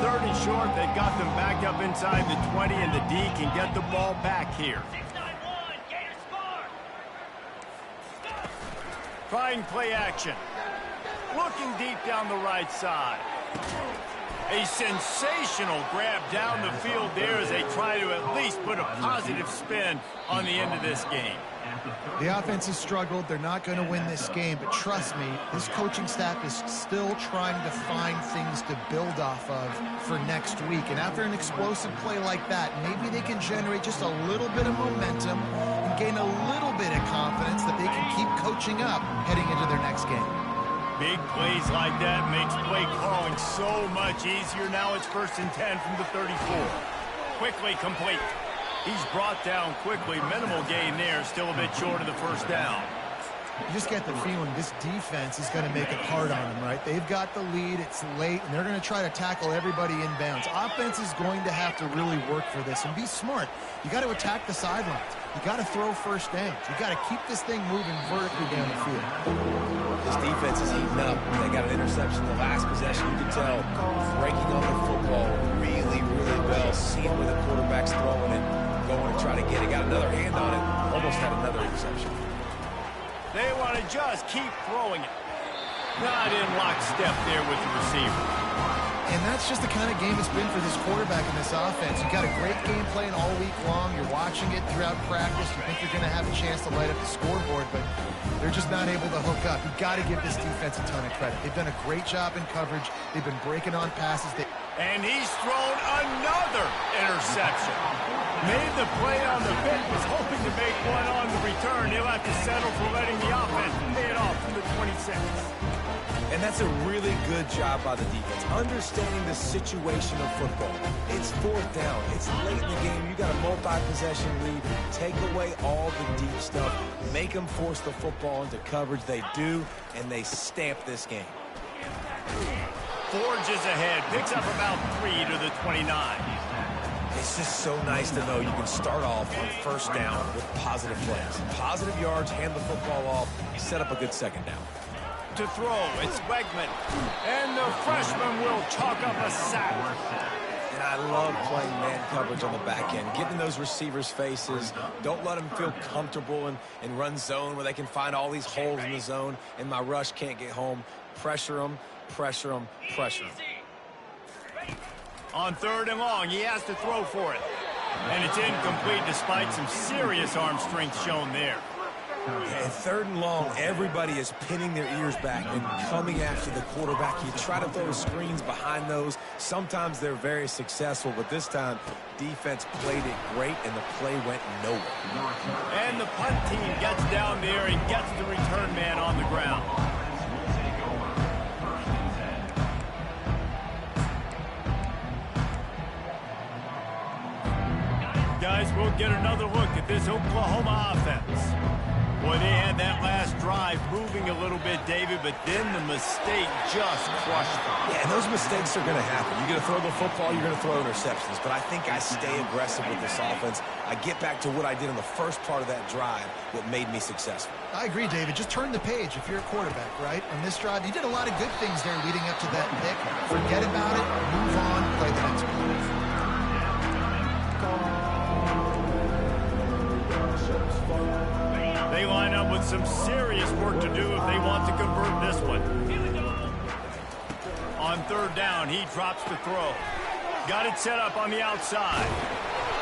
3rd and short. They've got them back up inside the 20, and the D can get the ball back here. 6-9-1, Gators score. Trying play action. Looking deep down the right side. A sensational grab down the field there as they try to at least put a positive spin on the end of this game. The offense has struggled. They're not going to win this game, but trust me, this coaching staff is still trying to find things to build off of for next week. And after an explosive play like that, maybe they can generate just a little bit of momentum and gain a little bit of confidence that they can keep coaching up heading into their next game. Big plays like that makes play calling so much easier. Now it's 1st and 10 from the 34. Quickly complete. He's brought down quickly. Minimal gain there. Still a bit short of the 1st down. You just get the feeling this defense is going to make it hard on them, right? They've got the lead. It's late, and they're going to try to tackle everybody inbounds. Offense is going to have to really work for this and be smart. You got to attack the sidelines. You got to throw 1st downs. You got to keep this thing moving vertically down the field. This defense is heating up. They got an interception the last possession. You can tell breaking on the football really, really well. Seeing where the quarterback's throwing it, going to try to get it. Got another hand on it. Almost had another interception. They want to just keep throwing it. Not in lockstep there with the receiver. And that's just the kind of game it's been for this quarterback in this offense. You got a great game plan all week long. You're watching it throughout practice. You think you're going to have a chance to light up the scoreboard, but they're just not able to hook up. You've got to give this defense a ton of credit. They've done a great job in coverage. They've been breaking on passes. And he's thrown another interception. Made the play on the pick, was hoping to make one on the return. He'll have to settle for letting the offense pay it off from the 26. And that's a really good job by the defense, understanding the situation of football. It's 4th down. It's late in the game. You got a multi-possession lead. Take away all the deep stuff. Make them force the football into coverage. They do, and they stamp this game. Forges ahead, picks up about 3 to the 29. It's just so nice to know you can start off on 1st down with positive plays. Positive yards, hand the football off, set up a good 2nd down. To throw, it's Wegman. And the freshman will chalk up a sack. And I love playing man coverage on the back end, getting those receivers' faces. Don't let them feel comfortable and run zone where they can find all these holes in the zone and my rush can't get home. Pressure them, pressure them, pressure them. On 3rd and long, he has to throw for it. And it's incomplete despite some serious arm strength shown there. And 3rd and long, everybody is pinning their ears back and coming after the quarterback. You try to throw screens behind those. Sometimes they're very successful, but this time, defense played it great, and the play went nowhere. And the punt team gets down there and gets the return man on the ground. Guys, we'll get another look at this Oklahoma offense. Boy, they had that last drive moving a little bit, David, but then the mistake just crushed them. Yeah, and those mistakes are going to happen. You're going to throw the football, you're going to throw interceptions. But I think I stay aggressive with this offense. I get back to what I did in the first part of that drive, what made me successful. I agree, David. Just turn the page if you're a quarterback, right? On this drive, you did a lot of good things there leading up to that pick. Forget about it, move on, play the next play. They line up with some serious work to do if they want to convert this one. On third down, he drops to throw. Got it set up on the outside.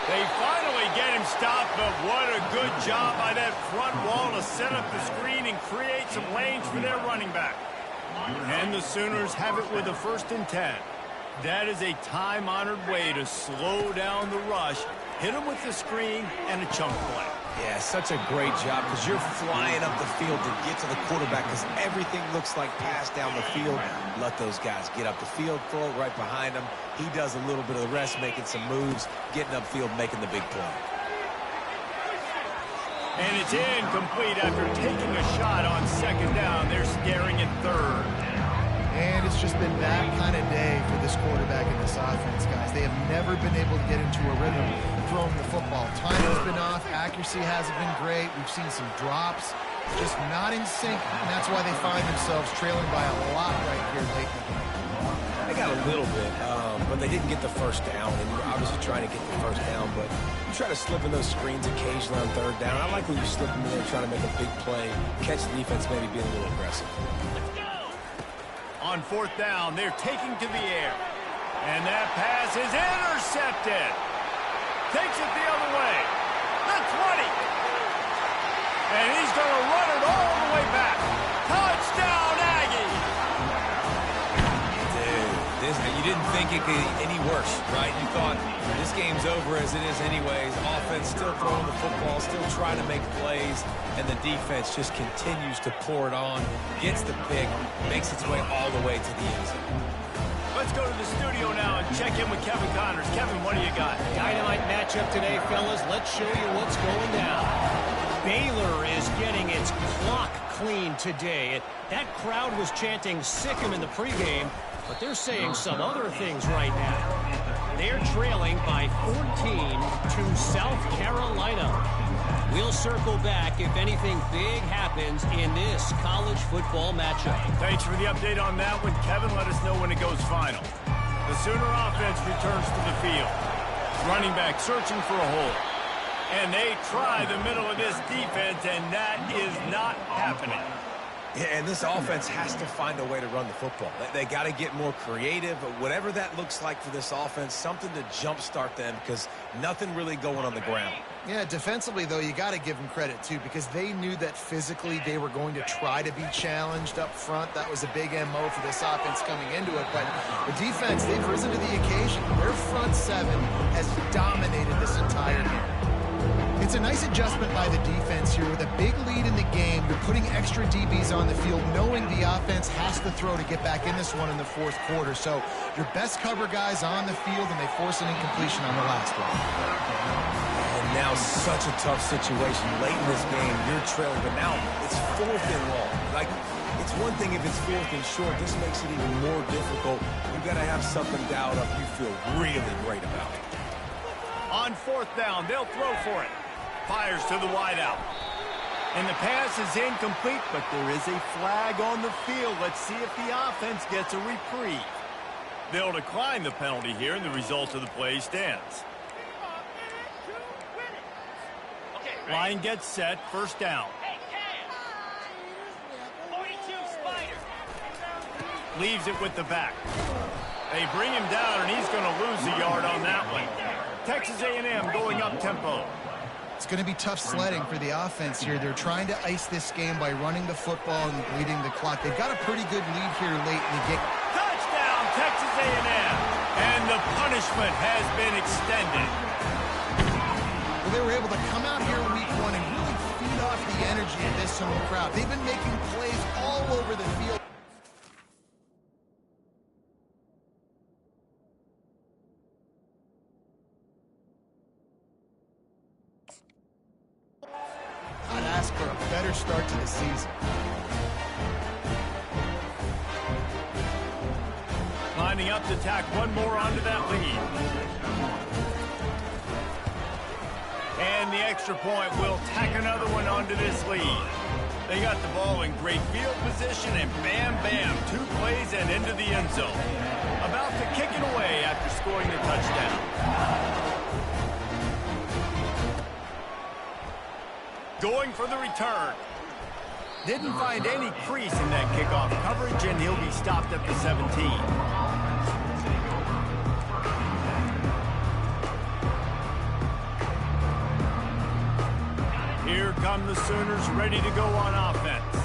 They finally get him stopped, but what a good job by that front wall to set up the screen and create some lanes for their running back. And the Sooners have it with a 1st and 10. That is a time-honored way to slow down the rush, hit them with the screen, and a chunk play. Yeah, such a great job because you're flying up the field to get to the quarterback because everything looks like pass down the field. Let those guys get up the field, throw it right behind him. He does a little bit of the rest, making some moves, getting upfield, making the big play. And it's incomplete after taking a shot on 2nd down. They're staring at 3rd. And it's just been that kind of day for this quarterback and this offense, guys. They have never been able to get into a rhythm throwing the football. Timing's been off. Accuracy hasn't been great. We've seen some drops. Just not in sync, and that's why they find themselves trailing by a lot right here late in the game. They got a little bit, but they didn't get the 1st down, and you're obviously trying to get the 1st down, but you try to slip in those screens occasionally on 3rd down. I like when you slip in there trying to make a big play, catch the defense maybe being a little aggressive. On 4th down, they're taking to the air. And that pass is intercepted. Takes it the other way. The 20. And he's going to run it all the way back. Touchdown, Aggie. Dude, you didn't think it could get any worse, right? You thought this game's over as it is anyways. Offense still throwing the football, still trying to make plays, and the defense just continues to pour it on, gets the pick, makes its way all the way to the end zone. Let's go to the studio now and check in with Kevin Connors. Kevin, what do you got? Dynamite matchup today, fellas. Let's show you what's going down. Baylor is getting its clock clean today. That crowd was chanting "sick 'em" in the pregame, but they're saying some other things right now. They're trailing by 14 to South Carolina. We'll circle back if anything big happens in this college football matchup. Thanks for the update on that one, Kevin. Let us know when it goes final. The Sooner offense returns to the field. Running back searching for a hole. And they try the middle of this defense, and that is not happening. Yeah, and this offense has to find a way to run the football. They got to get more creative, but whatever that looks like for this offense, something to jumpstart them because nothing really going on the ground. Yeah, defensively, though, you got to give them credit, too, because they knew that physically they were going to try to be challenged up front. That was a big MO for this offense coming into it. But the defense, they've risen to the occasion. Their front 7 has dominated this entire game. It's a nice adjustment by the defense here. With a big lead in the game, you're putting extra DBs on the field, knowing the offense has to throw to get back in this one in the 4th quarter. So your best cover guys on the field, and they force an incompletion on the last one. And now such a tough situation. Late in this game, you're trailing, but now it's 4th and long. Like, it's one thing if it's 4th and short. This makes it even more difficult. You've got to have something dialed up you feel really great about it. On 4th down, they'll throw for it. Fires to the wideout. And the pass is incomplete, but there is a flag on the field. Let's see if the offense gets a reprieve. They'll decline the penalty here, and the result of the play stands. Line gets set, 1st down. Hey, Cam! 42, Spider! Leaves it with the back. They bring him down, and he's going to lose a yard on that one. Texas A&M going up tempo. It's going to be tough sledding for the offense here. They're trying to ice this game by running the football and bleeding the clock. They've got a pretty good lead here late in the game. Touchdown, Texas A&M. And the punishment has been extended. Well, they were able to come out here week 1 and really feed off the energy of this home crowd. They've been making plays all over the field. I'd ask for a better their start to the season. Lining up to tack one more onto that lead. And the extra point will tack another one onto this lead. They got the ball in great field position, and bam, bam, 2 plays and into the end zone. About to kick it away after scoring the touchdown. Going for the return. Didn't find any crease in that kickoff coverage, and he'll be stopped at the 17. Here come the Sooners ready to go on offense.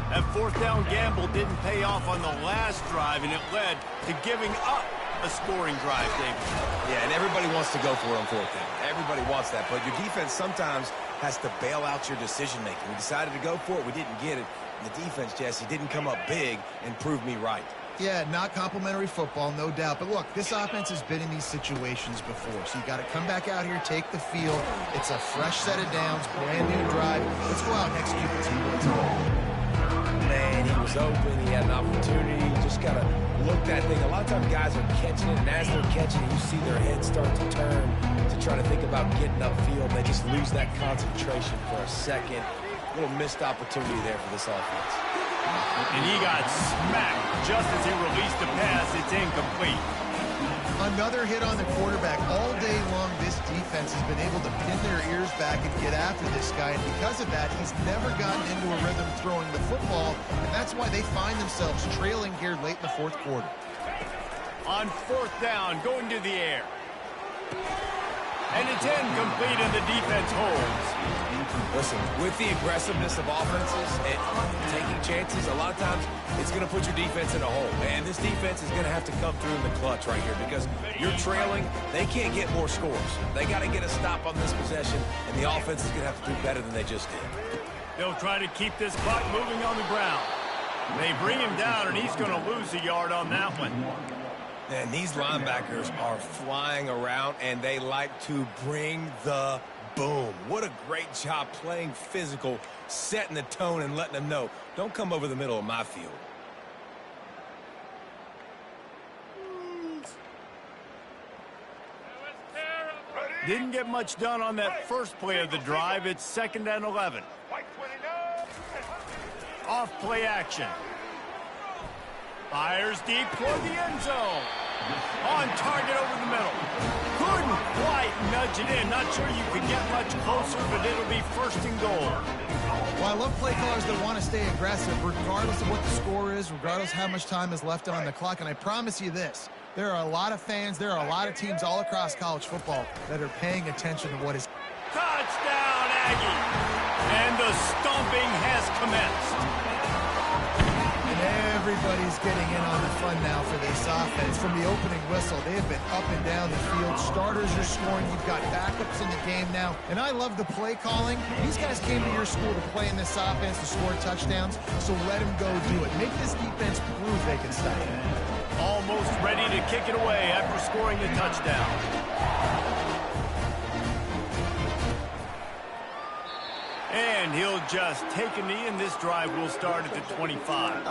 That 4th down gamble didn't pay off on the last drive, and it led to giving up a scoring drive, David. Yeah, and everybody wants to go for it on 4th down. Everybody wants that, but your defense sometimes has to bail out your decision-making. We decided to go for it. We didn't get it. And the defense, Jesse, didn't come up big and prove me right. Yeah, not complimentary football, no doubt. But look, this offense has been in these situations before. So you got to come back out here, take the field. It's a fresh set of downs, brand new drive. Let's go out and execute the team. Man, he was open. He had an opportunity. You just got to look that thing. A lot of times guys are catching it, and as they're catching it, you see their heads start to turn to try to think about getting upfield. They just lose that concentration for a second. A little missed opportunity there for this offense. And he got smacked just as he released the pass. It's incomplete. Another hit on the quarterback. All day long, this defense has been able to pin their ears back and get after this guy. And because of that, he's never gotten into a rhythm throwing the football. And that's why they find themselves trailing here late in the 4th quarter. On 4th down, going to the air. And it's incomplete, and the defense holds. Listen, with the aggressiveness of offenses and taking chances, a lot of times it's going to put your defense in a hole. And this defense is going to have to come through in the clutch right here because you're trailing. They can't get more scores. They got to get a stop on this possession, and the offense is going to have to do better than they just did. They'll try to keep this clock moving on the ground. They bring him down, and he's going to lose a yard on that one. And these linebackers are flying around, and they like to bring the boom. What a great job playing physical, setting the tone, and letting them know, don't come over the middle of my field. Didn't get much done on that first play of the drive. It's 2nd and 11. Off play action. Fires deep toward the end zone. On target over the middle. Couldn't quite nudge it in. Not sure you could get much closer, but it'll be 1st and goal. Well, I love play callers that want to stay aggressive regardless of what the score is, regardless of how much time is left on the clock. And I promise you this, there are a lot of fans, there are a lot of teams all across college football that are paying attention to what is. Touchdown, Aggie! And the stomping has commenced. Everybody's getting in on the fun now for this offense. From the opening whistle, they have been up and down the field. Starters are scoring. You've got backups in the game now. And I love the play calling. These guys came to your school to play in this offense to score touchdowns, so let them go do it. Make this defense prove they can stop it. Almost ready to kick it away after scoring the touchdown. And he'll just take a knee, and this drive will start at the 25.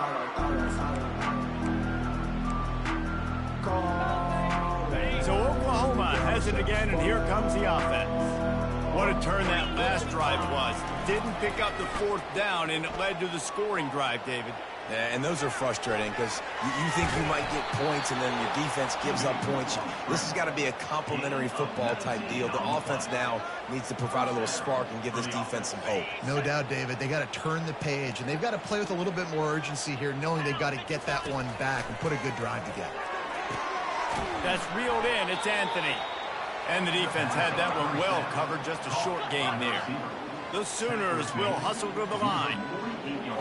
So Oklahoma has it again, and here comes the offense. What a turn that last drive was. Didn't pick up the 4th down, and it led to the scoring drive, David. Yeah, and those are frustrating because you think you might get points and then your defense gives up points. This has got to be a complimentary football type deal. The offense now needs to provide a little spark and give this defense some hope. No doubt, David. They got to turn the page, and they've got to play with a little bit more urgency here, knowing they've got to get that one back and put a good drive together. That's reeled in. It's Anthony. And the defense had that one well covered. Just a short gain there. The Sooners will hustle to the line.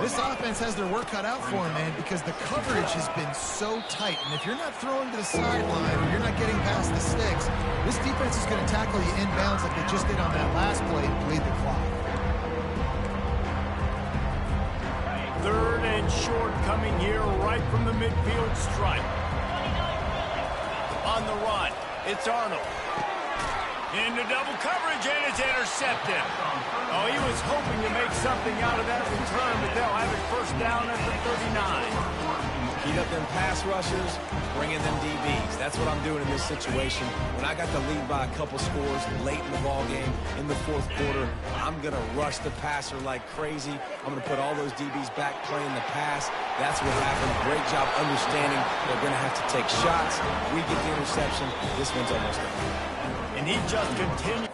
This offense has their work cut out for them, man, because the coverage has been so tight. And if you're not throwing to the sideline or you're not getting past the sticks, this defense is going to tackle you inbounds like they just did on that last play and bleed the clock. 3rd and short coming here right from the midfield stripe. On the run, it's Arnold. Into double coverage, and it's intercepted. Oh, he was hoping to make something out of that return, but they'll have it first down at the 39. Heat up them pass rushers, bring in them DBs. That's what I'm doing in this situation. When I got the lead by a couple scores late in the ball game, in the fourth quarter, I'm going to rush the passer like crazy. I'm going to put all those DBs back playing the pass. That's what happened. Great job understanding they're going to have to take shots. We get the interception. This one's almost done. And he just continued.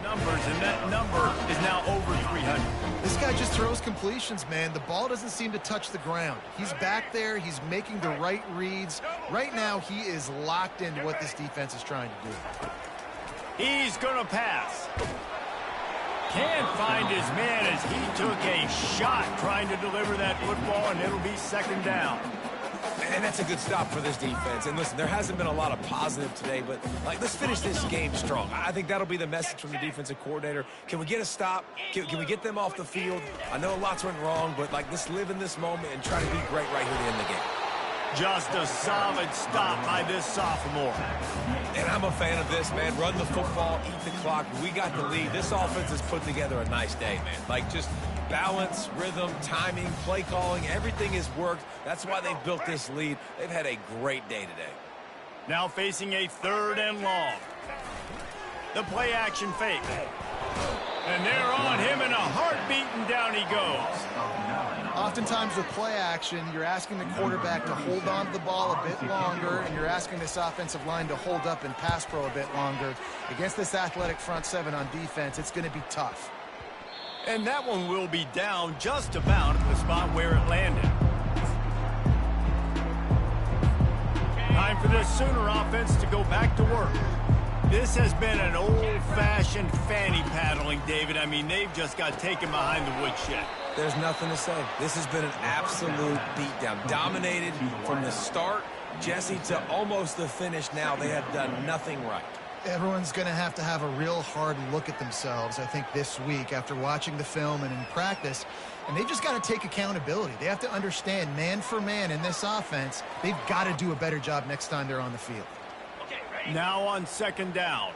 Numbers, and that number is now over 300. This guy just throws completions, man. The ball doesn't seem to touch the ground. He's back there. He's making the right reads. Right now, he is locked into what this defense is trying to do. He's going to pass. Can't find his man as he took a shot trying to deliver that football, and it'll be second down. And that's a good stop for this defense. And listen, there hasn't been a lot of positive today, but let's finish this game strong. I think that'll be the message from the defensive coordinator. Can we get a stop? Can we get them off the field? I know lots went wrong, but let's live in this moment and try to be great right here to end the game. Just a solid stop by this sophomore. And I'm a fan of this, man. Run the football, eat the clock. We got the lead. This offense has put together a nice day, man. Just balance, rhythm, timing, play calling, everything has worked. That's why they've built this lead. They've had a great day today. Now facing a 3rd and long. The play action fake. And they're on him in a heartbeat, and down he goes. Oftentimes with play action, you're asking the quarterback to hold on to the ball a bit longer, and you're asking this offensive line to hold up and pass pro a bit longer. Against this athletic front seven on defense, it's going to be tough. And that one will be down just about at the spot where it landed. Time for this Sooner offense to go back to work. This has been an old-fashioned fanny paddling, David. I mean, they've just got taken behind the woodshed. There's nothing to say. This has been an absolute beatdown. Dominated from the start, Jesse, to almost the finish now. They have done nothing right. Everyone's going to have a real hard look at themselves, I think, this week after watching the film and in practice. And they've just got to take accountability. They have to understand, man for man in this offense, they've got to do a better job next time they're on the field. Now on 2nd down.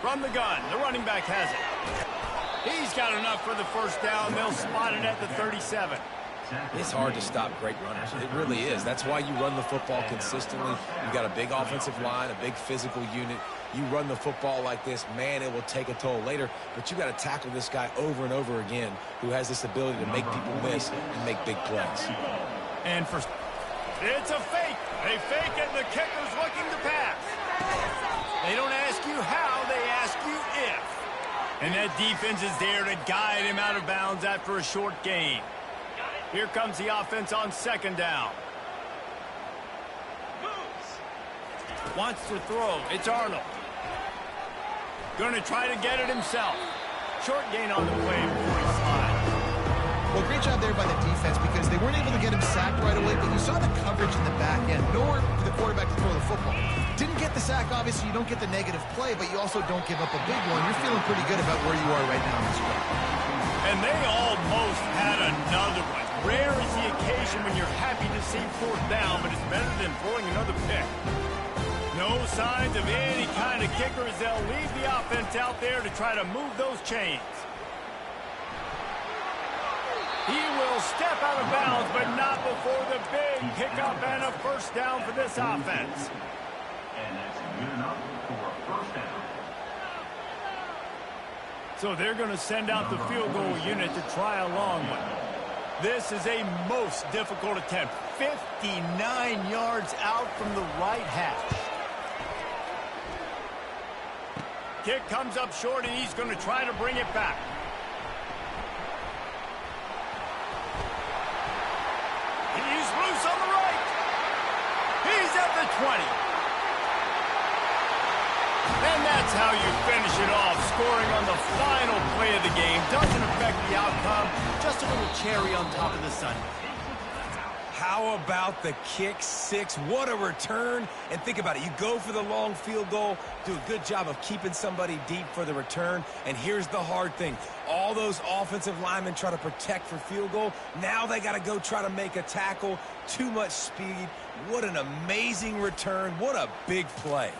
From the gun, the running back has it. He's got enough for the first down. They'll spot it at the 37. It's hard to stop great runners. It really is. That's why you run the football consistently. You got a big offensive line, a big physical unit. You run the football like this, man, it will take a toll later. But you got to tackle this guy over and over again who has this ability to make people miss and make big plays. And for... It's a fake. They fake it, and the kicker's looking to pass. They don't ask you how, they ask you if. And that defense is there to guide him out of bounds after a short gain. Here comes the offense on 2nd down. Wants to throw. It's Arnold. Going to try to get it himself. Short gain on the play before he slides. Well, great job there by the defense because they weren't able to get him sacked right away, but you saw the coverage in the back end. Nowhere for the quarterback to throw the football. Didn't get the sack, obviously. You don't get the negative play, but you also don't give up a big one. You're feeling pretty good about where you are right now in this drive. And they almost had another one. Rare is the occasion when you're happy to see 4th down, but it's better than throwing another pick. No signs of any kind of kicker as they'll leave the offense out there to try to move those chains. He will step out of bounds, but not before the big pickup and a first down for this offense. And that's good enough for a first down. So they're going to send out the field goal unit to try a long one. This is a most difficult attempt. 59 yards out from the right hash. Kick comes up short, and he's going to try to bring it back. He's loose on the right. He's at the 20. And that's how you finish it off. Scoring on the final play of the game doesn't affect the outcome. Just a little cherry on top of the sundae. How about the kick six? What a return. And think about it. You go for the long field goal, do a good job of keeping somebody deep for the return. And here's the hard thing. All those offensive linemen try to protect for field goal. Now they got to go try to make a tackle. Too much speed. What an amazing return. What a big play.